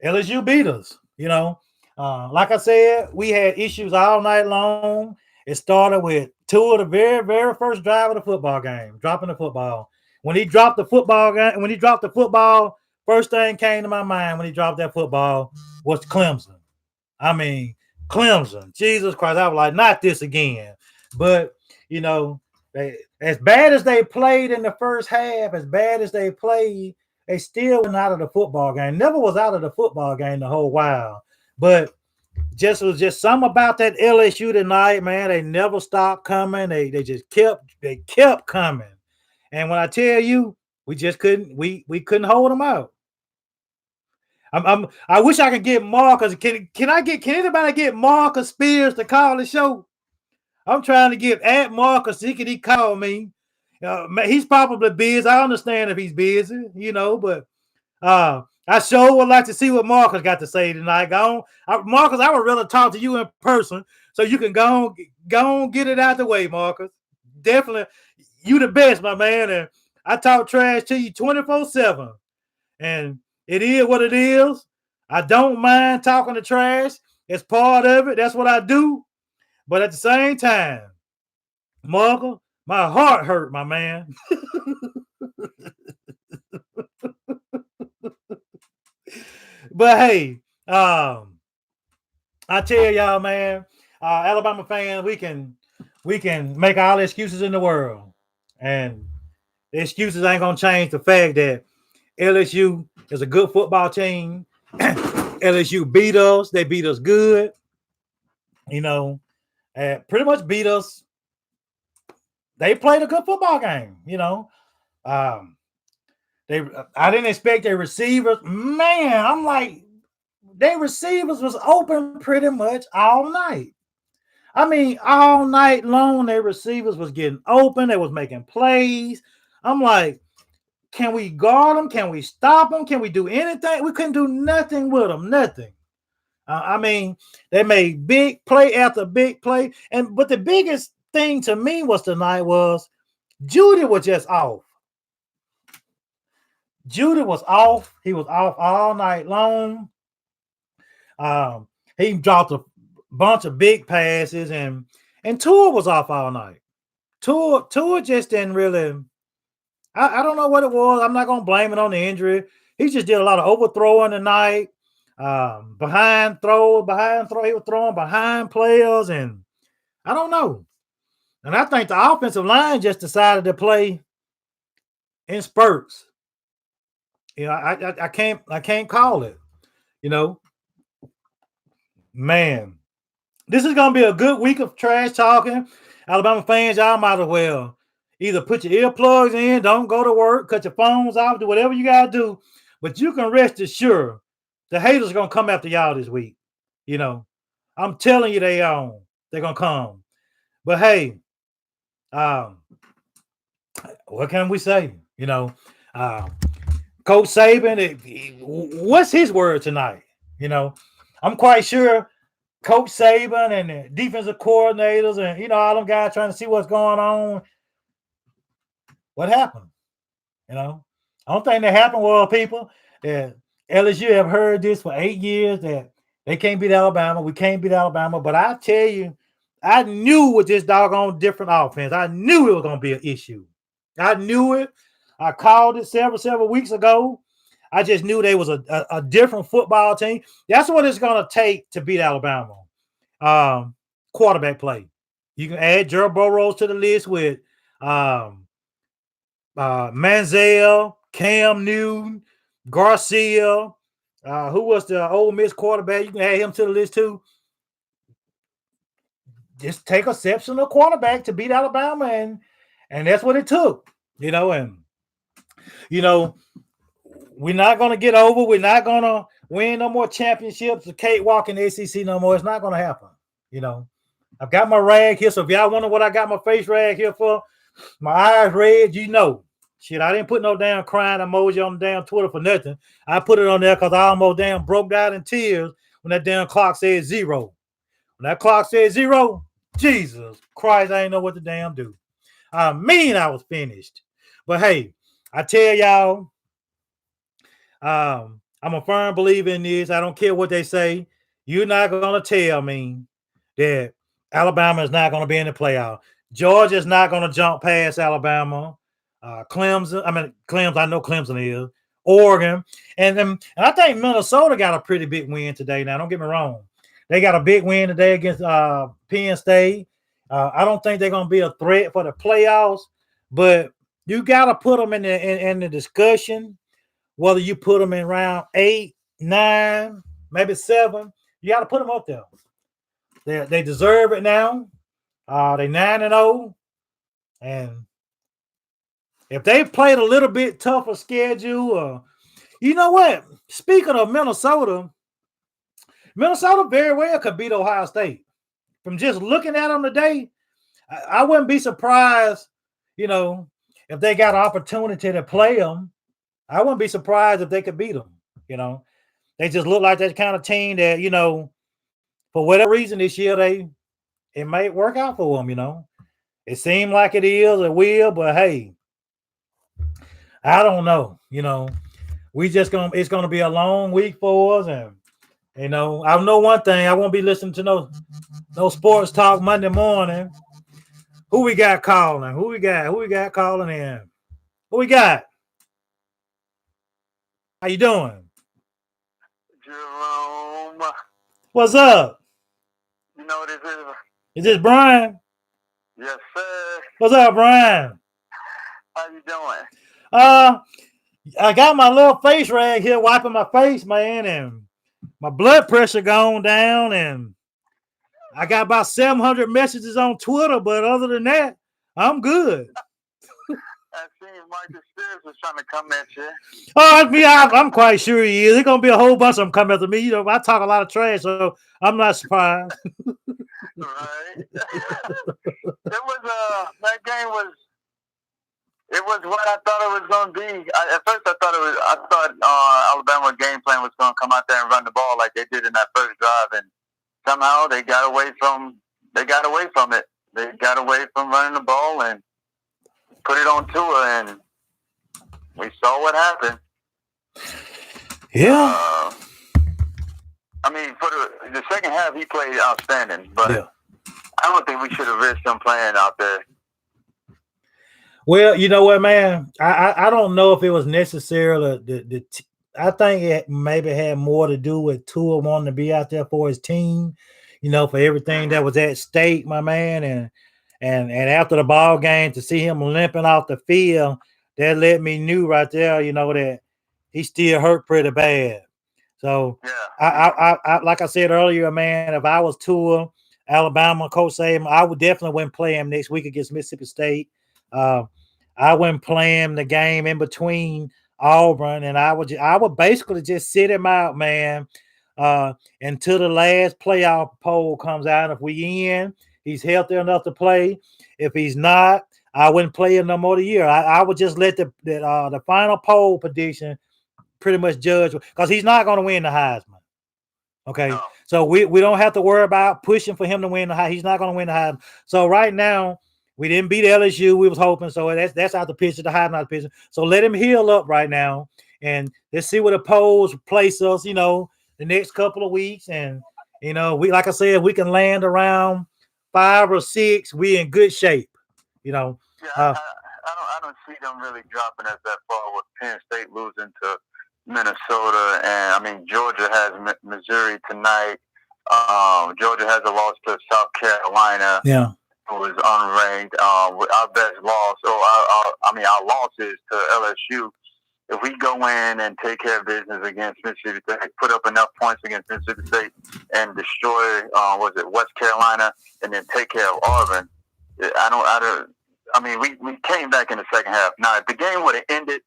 LSU beat us, you know. Like I said, we had issues all night long. It started with two of the very, very first drive of the football game, dropping the football. When he dropped the football, first thing came to my mind when he dropped that football was Clemson. I mean, Clemson, Jesus Christ, I was like, not this again. But, you know, as bad as they played in the first half, as bad as they played, they still went out of the football game. Never was out of the football game the whole while. But was just something about that LSU tonight, man. They never stopped coming. They just kept coming. And when I tell you, we just couldn't couldn't hold them out. I wish I could get Marcus. Can anybody get Marcus Spears to call the show? I'm trying to get at Marcus. He call me. He's probably busy. I understand if he's busy, you know, but I sure would like to see what Marcus got to say tonight. Marcus, I would rather talk to you in person so you can go on, get it out the way, Marcus. Definitely, you the best, my man. And I talk trash to you 24/7. And it is what it is. I don't mind talking to trash. It's part of it. That's what I do. But at the same time, Marcus, my heart hurt, my man. But hey, I tell y'all, man, Alabama fans, we can make all the excuses in the world, and the excuses ain't gonna change the fact that LSU is a good football team. LSU beat us. They beat us good. You know, pretty much beat us. They played a good football game. You know, I didn't expect their receivers. Man, I'm like, their receivers was open pretty much all night. I mean, all night long, their receivers was getting open. They was making plays. I'm like, can we guard them? Can we stop them? Can we do anything? We couldn't do nothing with them. Nothing. I mean, they made big play after big play. But the biggest thing to me tonight was Judy was just off. Judy was off. He was off all night long. He dropped a bunch of big passes, and Tua was off all night. Tua just didn't really. I don't know what it was. I'm not gonna blame it on the injury. He just did a lot of overthrowing tonight. Behind throw. He was throwing behind players, and I don't know. And I think the offensive line just decided to play in spurts. You know, I can't call it. You know, man, this is gonna be a good week of trash talking. Alabama fans, y'all might as well either put your earplugs in, don't go to work, cut your phones off, do whatever you gotta do. But you can rest assured the haters are gonna come after y'all this week. You know, I'm telling you, they're gonna come. But hey, what can we say? You know, Coach Saban, what's his word tonight? You know, I'm quite sure Coach Saban and the defensive coordinators and, you know, all them guys trying to see what's going on. What happened? You know, I don't think that happened well, people. That LSU have heard this for 8 years that they can't beat Alabama. We can't beat Alabama. But I tell you, I knew with this doggone different offense, I knew it was going to be an issue. I knew it. I called it several weeks ago. I just knew they was a different football team. That's what it's going to take to beat Alabama. Quarterback play. You can add Joe Burrow to the list with Manziel, Cam Newton, Garcia. Who was the Ole Miss quarterback? You can add him to the list too. Just take a exceptional quarterback to beat Alabama, and that's what it took. You know, and you know, we're not going to get over. We're not going to win no more championships or cakewalk in the SEC no more. It's not going to happen. You know, I've got my rag here. So if y'all wonder what I got my face rag here for, my eyes red, you know. Shit, I didn't put no damn crying emoji on the damn Twitter for nothing. I put it on there because I almost damn broke down in tears when that damn clock said 0. When that clock said 0, Jesus Christ, I ain't know what to damn do. I mean, I was finished. But hey, I tell y'all, I'm a firm believer in this. I don't care what they say. You're not going to tell me that Alabama is not going to be in the playoff. Georgia's not going to jump past Alabama. Clemson, I know Clemson is. Oregon. And I think Minnesota got a pretty big win today. Now, don't get me wrong. They got a big win today against Penn State. I don't think they're going to be a threat for the playoffs, but you got to put them in the discussion, whether you put them in round 8, 9, maybe 7. You got to put them up there. They deserve it now. They 9-0, and if they played a little bit tougher schedule, you know what? Speaking of Minnesota very well could beat Ohio State. From just looking at them today, I wouldn't be surprised, if they got an opportunity to play them. I wouldn't be surprised if they could beat them. They just look like that kind of team that, for whatever reason this year, it might work out for them, It seemed like it is, it will, but hey, I don't know. It's gonna be a long week for us, and I know one thing, I won't be listening to no sports talk Monday morning. Who we got calling? Who we got calling in? Who we got? How you doing? Jerome. What's up? You know what this is? Is this Brian? Yes, sir. What's up, Brian? How you doing? I got my little face rag here wiping my face, man, and my blood pressure gone down, and I got about 700 messages on Twitter, but other than that, I'm good. I seen Marcus Spears was trying to come at you. Oh, I'm quite sure he is. There's going to be a whole bunch of them coming after me. I talk a lot of trash, so I'm not surprised. Right. That game was what I thought it was going to be. At first, I thought Alabama game plan was going to come out there and run the ball like they did in that first drive, and somehow they got away from it. They got away from running the ball and put it on Tua, and we saw what happened. Yeah. I mean, for the second half, he played outstanding, but yeah. I don't think we should have risked him playing out there. Well, you know what, man? I don't know if it was necessarily I think it maybe had more to do with Tua wanting to be out there for his team, for everything that was at stake, my man. And after the ball game, to see him limping off the field, that let me knew right there, that he still hurt pretty bad. So yeah. I like I said earlier, man, if I was Tua, Alabama, Coach Saban, I would definitely wouldn't play him next week against Mississippi State. I wouldn't play him the game in between Auburn, and I would basically just sit him out, man, until the last playoff poll comes out. If we in, he's healthy enough to play. If he's not, I wouldn't play him no more the year. I would just let the final poll prediction pretty much judge, because he's not going to win the Heisman. Okay, no. So we don't have to worry about pushing for him to win the Heisman. He's not going to win the Heisman. So right now, we didn't beat LSU. We was hoping. So that's out the picture. The Heisman out the picture. So let him heal up right now, and let's see where the polls place us, the next couple of weeks. And, we, like I said, we can land around 5 or 6. We in good shape, Yeah, I don't see them really dropping us that far with Penn State losing to Minnesota, and I mean Georgia has Missouri tonight. Georgia has a loss to South Carolina. Yeah, who is unranked. Our best loss, our losses to LSU. If we go in and take care of business against Mississippi State, put up enough points against Mississippi State, and destroy West Carolina, and then take care of Auburn, we came back in the second half. Now, if the game would have ended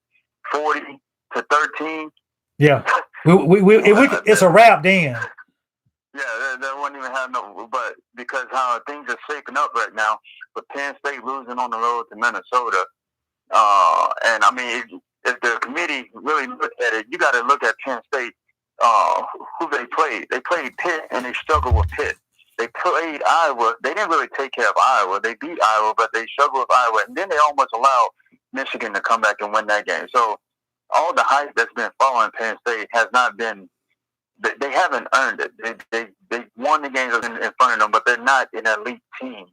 40-13, yeah, it's a wrap then. Yeah, they wouldn't even have no. But because how things are shaping up right now, with Penn State losing on the road to Minnesota, and I mean, if the committee really looked at it, you got to look at Penn State. Who they played? They played Pitt, and they struggled with Pitt. They played Iowa. They didn't really take care of Iowa. They beat Iowa, but they struggled with Iowa, and then they almost allowed Michigan to come back and win that game. So all the hype that's been following Penn State has not been. They haven't earned it. They won the games in front of them, but they're not an elite team.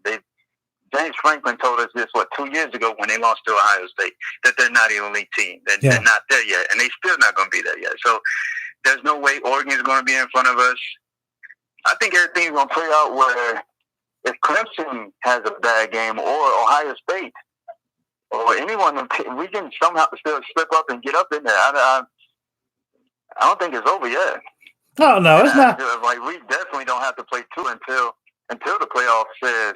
James Franklin told us this 2 years ago when they lost to Ohio State, that they're not an elite team. They're not there yet, and they're still not going to be there yet. So there's no way Oregon is going to be in front of us. I think everything's gonna play out where if Clemson has a bad game or Ohio State or anyone, we can somehow still slip up and get up in there. I don't think it's over yet. No, it's not. Like we definitely don't have to play 2 until the playoff says,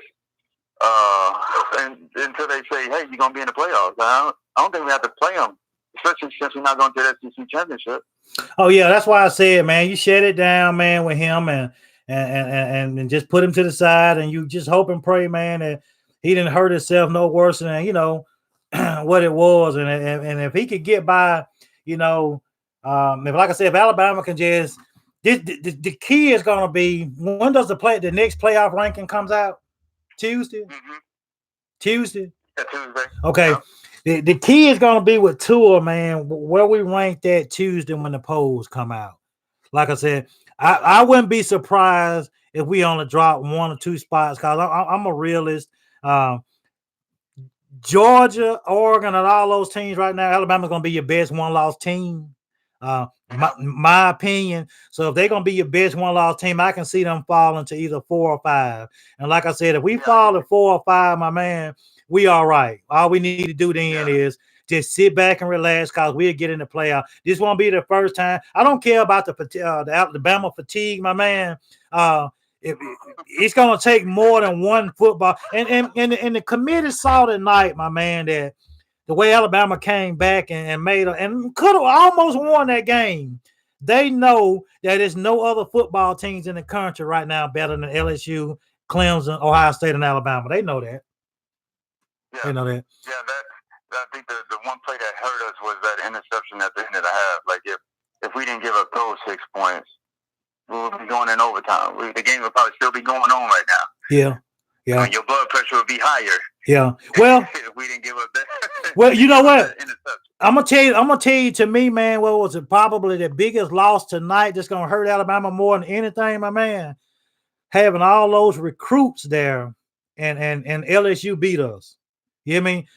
and until they say, hey, you're gonna be in the playoffs. I don't think we have to play them, especially since we're not going to the SEC championship. Oh yeah, that's why I said, man, you shut it down, man, with him and just put him to the side, and you just hope and pray, man, that he didn't hurt himself no worse than what it was, and if he could get by, if like I said, if Alabama can just the key is gonna be, when does the next playoff ranking comes out? Tuesday. Mm-hmm. Tuesday. Yeah, Tuesday. Okay. Yeah. The key is going to be with Tua, man, where we rank that Tuesday when the polls come out. Like I said, I wouldn't be surprised if we only drop 1 or 2 spots, because I'm a realist. Georgia, Oregon, and all those teams right now, Alabama's going to be your best one-loss team, my opinion. So if they're going to be your best one-loss team, I can see them falling to either 4 or 5. And like I said, if we fall to 4 or 5, my man, we all right. All we need to do then is just sit back and relax, because we'll get in the playoff. This won't be the first time. I don't care about the Alabama fatigue, my man. It's going to take more than one football. And the committee saw tonight, my man, that the way Alabama came back and made and could have almost won that game. They know that there's no other football teams in the country right now better than LSU, Clemson, Ohio State, and Alabama. They know that. Yeah. They know that. Yeah, I think the one play that hurt us was that interception at the end of the half. Like if we didn't give up those 6 points, we would be going in overtime. The game would probably still be going on right now. Yeah. Yeah. I mean, your blood pressure would be higher. Yeah. Well, if we didn't give up that. Well, you know what? I'm gonna tell you. To me, man, what was it? Probably the biggest loss tonight that's gonna hurt Alabama more than anything, my man. Having all those recruits there, and LSU beat us. You hear me?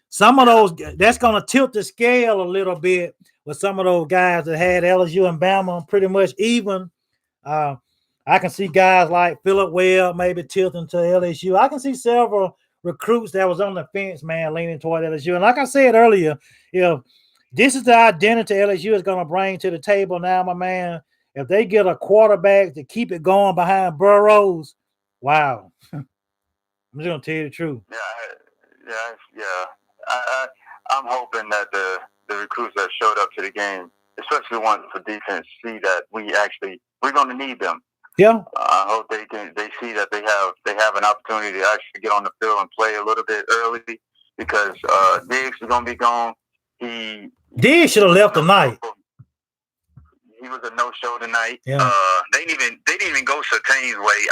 Some of those, that's gonna tilt the scale a little bit with some of those guys that had LSU and Bama pretty much even. I can see guys like Phillip Webb maybe tilting to LSU. I can see several recruits that was on the fence, man, leaning toward LSU. And like I said earlier, if this is the identity LSU is going to bring to the table now, my man, if they get a quarterback to keep it going behind Burrows, wow. I'm just going to tell you the truth. Yeah. I'm hoping that the recruits that showed up to the game, especially ones for defense, see that we're going to need them. Yeah. I hope they see that they have an opportunity to actually get on the field and play a little bit early, because Diggs is going to be gone. Diggs should have left tonight. He was a no-show tonight. Yeah. They didn't even go Surtain's way,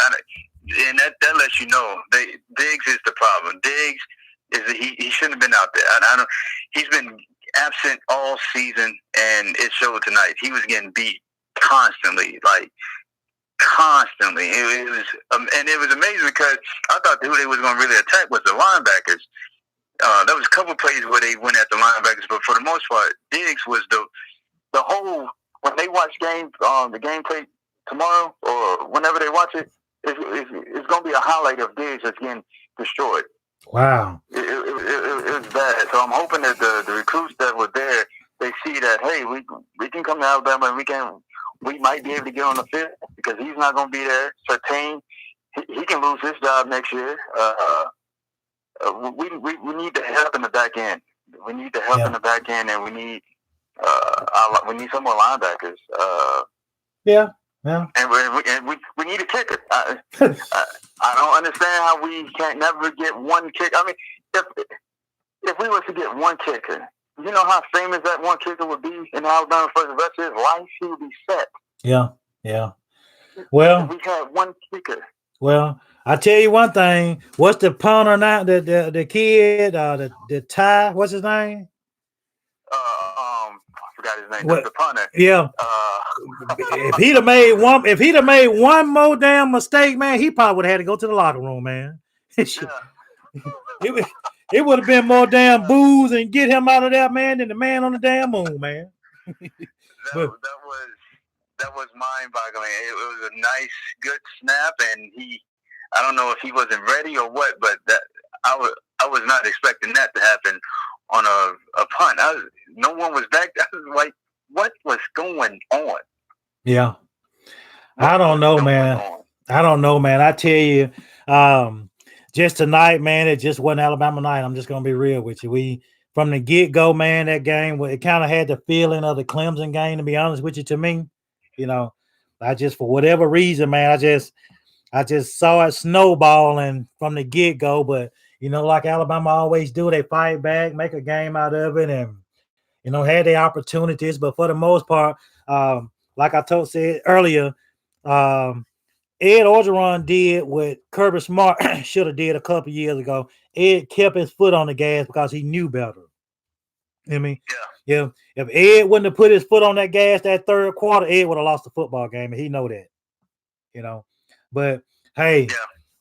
and that lets you know Diggs is the problem. Diggs he shouldn't have been out there. He's been absent all season, and it showed tonight. He was getting beat constantly, constantly. It was amazing, because I thought who they was going to really attack was the linebackers. There was a couple plays where they went at the linebackers, but for the most part, Diggs was the whole. When they watch the game tape tomorrow or whenever they watch it, it's going to be a highlight of Diggs that's getting destroyed. Wow. It was bad. So I'm hoping that the recruits that were there, they see that, hey, we can come to Alabama and we might be able to get on the field, because he's not going to be there. Surtain, he can lose his job next year. We need the help in the back end. We need the help in the back end, and we need some more linebackers. Yeah. And we need a kicker. I don't understand how we can't never get one kicker. I mean, if we were to get one kicker, you know how famous that one kicker would be in Alabama for the rest of his life? He would be set. Yeah. Well, if we had one kicker. Well, I tell you one thing. What's the punter now? The kid, the Ty. What's his name? I forgot his name. What? The punter. Yeah. If he'd have made one more damn mistake, man, he probably would have had to go to the locker room, man. It would have been more damn booze and get him out of there, man, than the man on the damn moon, man. That that was mind-boggling. It was a nice, good snap, and I don't know if he wasn't ready or what, but that I was not expecting that to happen on a punt. No one was back. I was like, what was going on? Yeah. I don't know, man. I don't know, man. I tell you, just tonight, man, it just wasn't Alabama night. I'm just going to be real with you. We, from the get-go, man, that game, it kind of had the feeling of the Clemson game, to be honest with you, to me. You know, I just, for whatever reason, man, I just saw it snowballing from the get-go. But, you know, like Alabama always do, they fight back, make a game out of it, and, you know, had their opportunities. But for the most part, like I said earlier, Ed Orgeron did what Kirby Smart should have did a couple years ago. Ed kept his foot on the gas because he knew better. You know what I mean? Yeah. If Ed wouldn't have put his foot on that gas that third quarter, Ed would have lost the football game, and he know that. You know, but hey,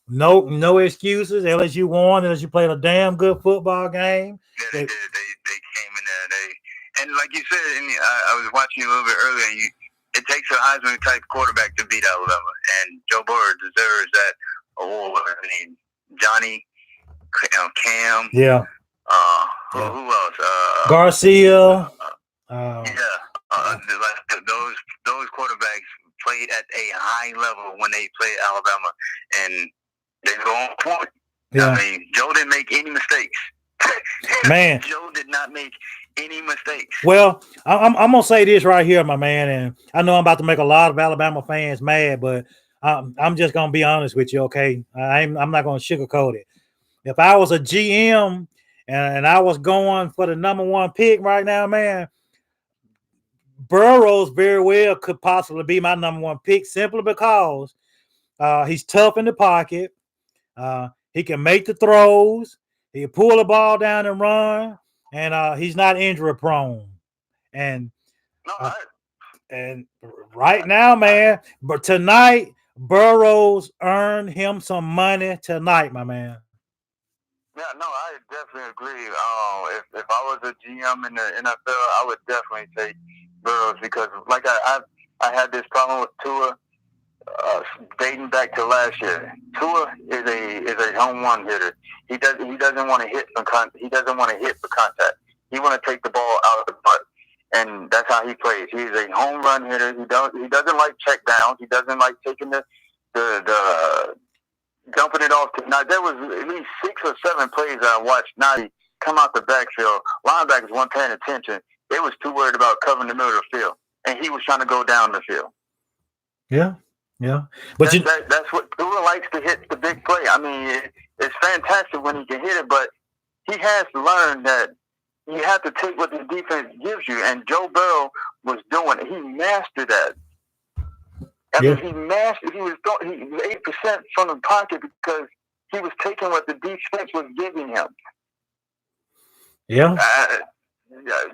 no excuses. LSU won. LSU played a damn good football game. Yeah, they did. They came in there. And like you said, I was watching you a little bit earlier. It takes a Heisman type quarterback to beat Alabama, and Joe Burrow deserves that award. I mean, Johnny, Cam, who else? Garcia. Those quarterbacks played at a high level when they played Alabama, and they go on point. Yeah. I mean, Joe didn't make any mistakes. Man, Joe did not make any mistakes. Well, I'm gonna say this right here, my man, and I know I'm about to make a lot of Alabama fans mad, but I'm just gonna be honest with you, okay? I'm not gonna sugarcoat it. If I was a GM and I was going for the number one pick right now, man, Burrows very well could possibly be my number one pick simply because he's tough in the pocket. He can make the throws. He can pull the ball down and run. And he's not injury prone. And right now, man, but tonight, Burrows earned him some money tonight, my man. Yeah, no, I definitely agree. If I was a GM in the NFL, I would definitely take Burrows because, like I had this problem with Tua dating back to last year. Tua is a home run hitter. He doesn't want to hit he doesn't want to hit for contact. He want to take the ball out of the park, and that's how he plays. He's a home run hitter. He doesn't like check downs. He doesn't like taking the dumping it off. Now there was at least 6 or 7 plays that I watched. Now come out the backfield. Linebackers weren't paying attention. They was too worried about covering the middle of the field, and he was trying to go down the field. Yeah. But that's what Tua likes to hit the big play. I mean, it's fantastic when he can hit it, but he has to learn that you have to take what the defense gives you. And Joe Burrow was doing it. He mastered that. I mean, he was 8% from the pocket because he was taking what the defense was giving him. Yeah. I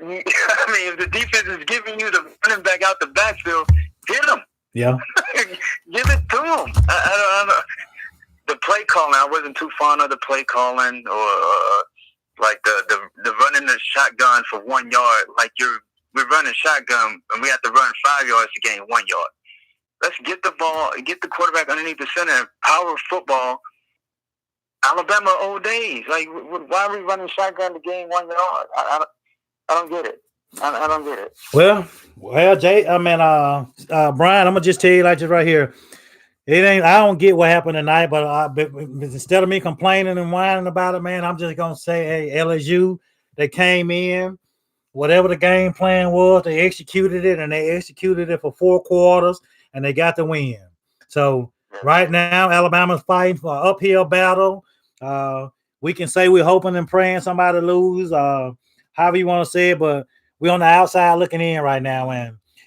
mean, if the defense is giving you the running back out the backfield, hit him. Yeah. Give it to him. I don't. The play calling, I wasn't too fond of the play calling or like the running the shotgun for 1 yard. Like we're running shotgun and we have to run 5 yards to gain 1 yard. Let's get the ball, get the quarterback underneath the center. Power football. Alabama old days. Like, why are we running shotgun to gain 1 yard? I don't get it. I don't get it. Well, Jay. I mean, Brian. I'm gonna just tell you like this right here. It ain't. I don't get what happened tonight, but instead of me complaining and whining about it, man, I'm just gonna say, hey, LSU. They came in, whatever the game plan was, they executed it, and they executed it for 4 quarters, and they got the win. So right now, Alabama's fighting for an uphill battle. We can say we're hoping and praying somebody lose, however you want to say it, but we're on the outside looking in right now,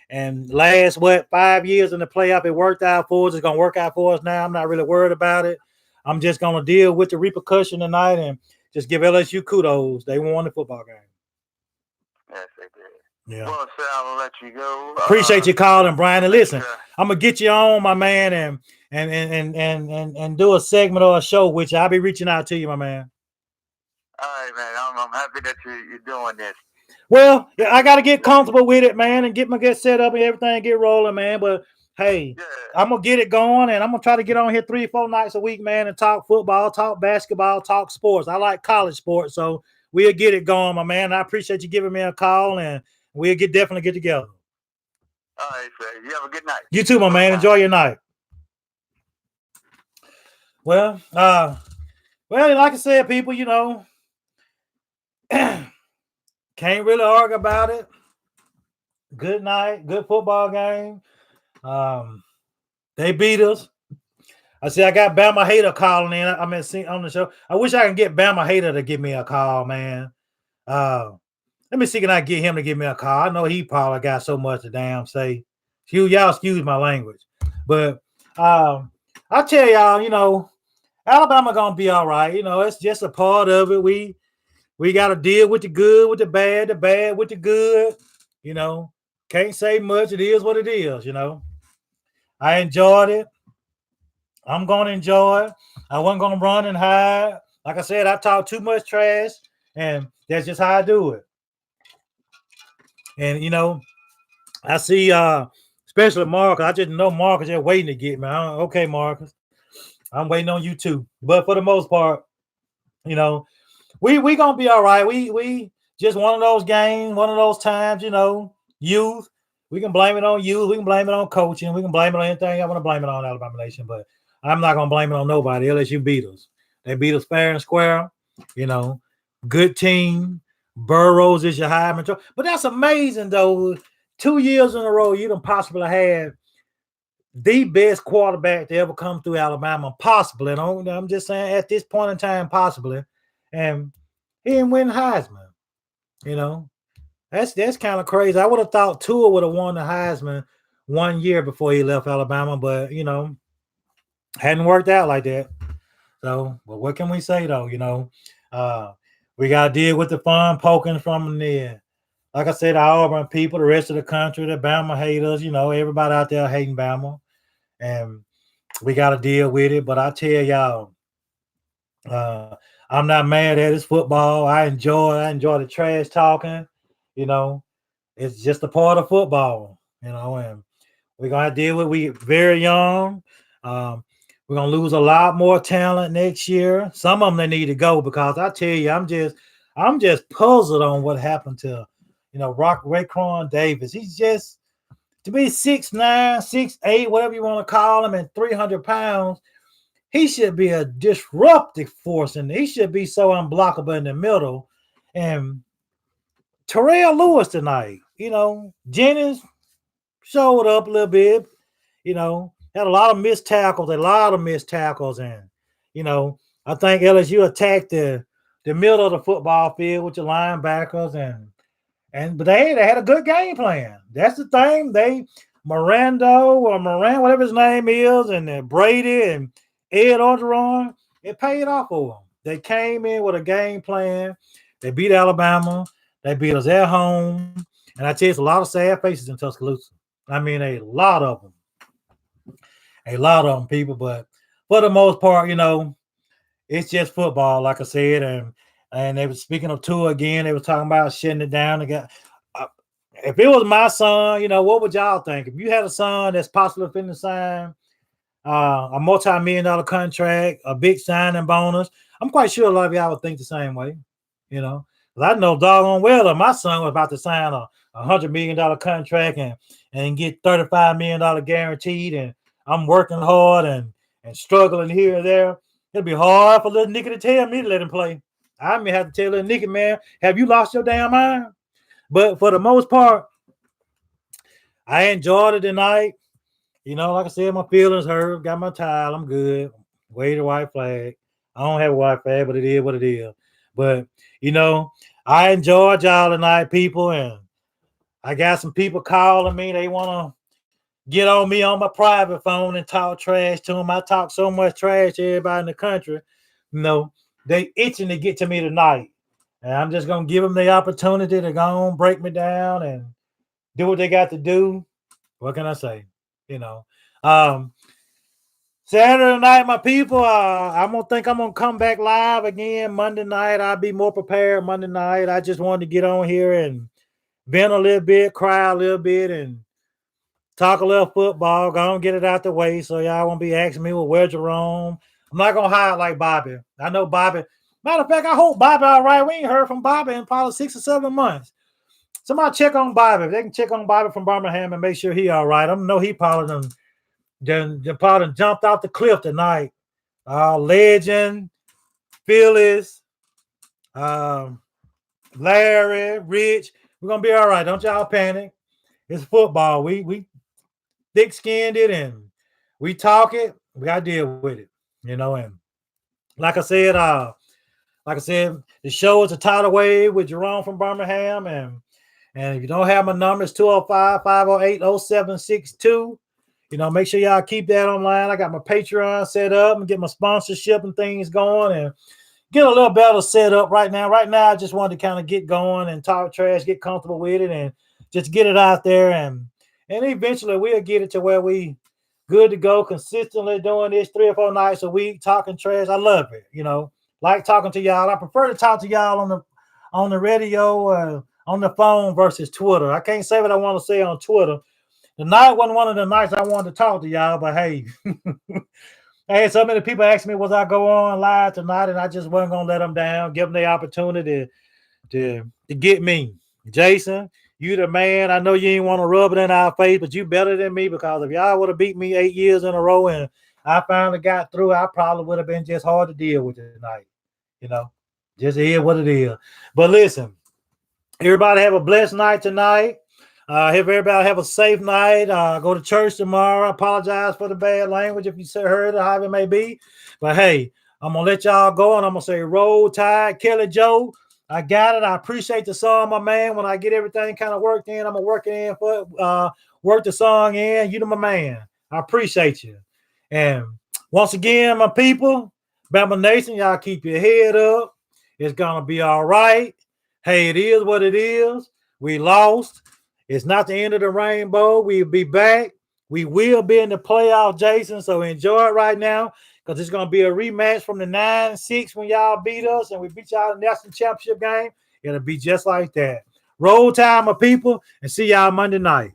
and last 5 years in the playoff, it worked out for us. It's gonna work out for us now. I'm not really worried about it. I'm just gonna deal with the repercussion tonight and just give LSU kudos. They won the football game. Yes, they did. Yeah. Well, sir, I'll let you go. Appreciate you calling, Brian. And listen, I'm gonna get you on, my man, and do a segment or a show with you. I'll be reaching out to you, my man. All right, man. I'm happy that you're doing this. Well, yeah, I got to get comfortable with it, man, and get set up and everything get rolling, man. But hey, Yeah. I'm gonna get it going, and I'm gonna try to get on here 3-4 nights a week, man, and talk football, talk basketball, talk sports. I like college sports, so we'll get it going, my man. I appreciate you giving me a call, and we'll definitely get together. All right, sir. You have a good night. You too, my man. Enjoy your night. Well, like I said, people, can't really argue about it. Good night, good football game. They beat us. I see I got Bama Hater calling in. I mean, on the show. I wish I can get Bama Hater to give me a call, man. Let me see, can I get him to give me a call? I know he probably got so much to damn say. Y'all excuse my language. But I tell y'all, Alabama gonna be all right. It's just a part of it. We got to deal with the good, with the bad with the good. Can't say much. It is what it is. I enjoyed it. I'm gonna enjoy it. I wasn't gonna run and hide. Like I said, I talk too much trash, and that's just how I do it. And I see especially Marcus. I just know Marcus just waiting to get me. Okay, Marcus. I'm waiting on you too. But for the most part, we gonna be all right. We just one of those games, one of those times, youth. We can blame it on youth. We can blame it on coaching. We can blame it on anything. I want to blame it on Alabama Nation, but I'm not gonna blame it on nobody. LSU beat us. They beat us fair and square. Good team. Burrows is your Heisman Trophy. But that's amazing, though. 2 years in a row, you done possibly had the best quarterback to ever come through Alabama, possibly. I'm just saying at this point in time, possibly. And he didn't win Heisman. That's kind of crazy. I would have thought Tua would have won the Heisman 1 year before he left Alabama, but hadn't worked out like that. So, but what can we say though? We got to deal with the fun poking from there. Like I said, the Auburn people, the rest of the country, the Bama haters, everybody out there hating Bama. And we got to deal with it. But I tell y'all, I'm not mad at it. It's football. I enjoy the trash talking. It's just a part of football, and we're going to deal with it. We very young. We're going to lose a lot more talent next year. Some of them, they need to go because I tell you, I'm just puzzled on what happened to, Raekwon Davis. He's just, to be 6'9", 6'8", whatever you want to call him, and 300 pounds, he should be a disruptive force, and he should be so unblockable in the middle. And Terrell Lewis tonight, Jennings showed up a little bit, had a lot of missed tackles, and, I think LSU attacked the middle of the football field with the linebackers, but they had a good game plan. That's the thing. Moran, whatever his name is, and Brady and Ed Orgeron, it paid off for them. They came in with a game plan. They beat Alabama. They beat us at home. And I tell you, it's a lot of sad faces in Tuscaloosa. I mean, a lot of them. A lot of them, people. But for the most part, it's just football, like I said. And they were speaking of Tua again. They were talking about shutting it down. If it was my son, what would y'all think? If you had a son that's possibly finna sign a multi-million-dollar contract, a big signing bonus, I'm quite sure a lot of y'all would think the same way, I know doggone well that my son was about to sign a $100 million contract and get $35 million guaranteed, and I'm working hard and struggling here and there. It'll be hard for little Nicky to tell me to let him play. I may have to tell little Nicky, man, have you lost your damn mind? But for the most part, I enjoyed it tonight. Like I said, my feelings hurt. Got my towel. I'm good. Wave the white flag. I don't have a white flag, but it is what it is. But, I enjoyed y'all tonight, people. And I got some people calling me. They want to get on me on my private phone and talk trash to them. I talk so much trash to everybody in the country. They itching to get to me tonight. And I'm just going to give them the opportunity to go on, break me down, and do what they got to do. What can I say? Saturday night, my people, I'm going to come back live again Monday night. I'll be more prepared Monday night. I just wanted to get on here and vent a little bit, cry a little bit, and talk a little football. Go and get it out the way so y'all won't be asking me, well, where's Jerome? I'm not going to hide like Bobby. I know Bobby. Matter of fact, I hope Bobby all right. We ain't heard from Bobby in probably 6 or 7 months. Somebody check on Bobby. If they can check on Bobby from Birmingham and make sure he all right. I know he probably done jumped off the cliff tonight. Legend, Phyllis, Larry, Rich. We're going to be all right. Don't y'all panic. It's football. We thick-skinned it and we talk it. We got to deal with it, you know. And like I said, the show is a tidal wave with Jerome from Birmingham. And if you don't have my number, it's 205-508-0762. You know, make sure y'all keep that online. I got my Patreon set up and get my sponsorship and things going and get a little better set up right now. Right now, I just wanted to kind of get going and talk trash, get comfortable with it, and just get it out there. And eventually we'll get it to where we good to go, consistently doing this 3 or 4 nights a week, talking trash. I love it, you know, like talking to y'all. I prefer to talk to y'all on the radio, on the phone versus Twitter. I can't say what I want to say on Twitter. Tonight wasn't one of the nights I wanted to talk to y'all, but hey, I had so many people ask me, was I go on live tonight? And I just wasn't going to let them down, give them the opportunity to get me. Jason, you the man. I know you ain't want to rub it in our face, but you better than me, because if y'all would have beat me 8 years in a row and I finally got through, I probably would have been just hard to deal with tonight. You know, just hear what it is. But listen, everybody have a blessed night tonight. Everybody have a safe night. Go to church tomorrow. I apologize for the bad language if you heard it, however it may be. But hey, I'm going to let y'all go, and I'm going to say Roll Tide, Kelly Joe. I got it. I appreciate the song, my man. When I get everything kind of worked in, I'm going to work it in for work the song in. You know, my man. I appreciate you. And once again, my people, Bama Nation, y'all keep your head up. It's going to be all right. Hey, it is what it is. We lost. It's not the end of the rainbow. We'll be back. We will be in the playoff, Jason, so enjoy it right now, because it's going to be a rematch from the 9-6 when y'all beat us and we beat y'all in the national championship game. It'll be just like that. Roll time, my people, and see y'all Monday night.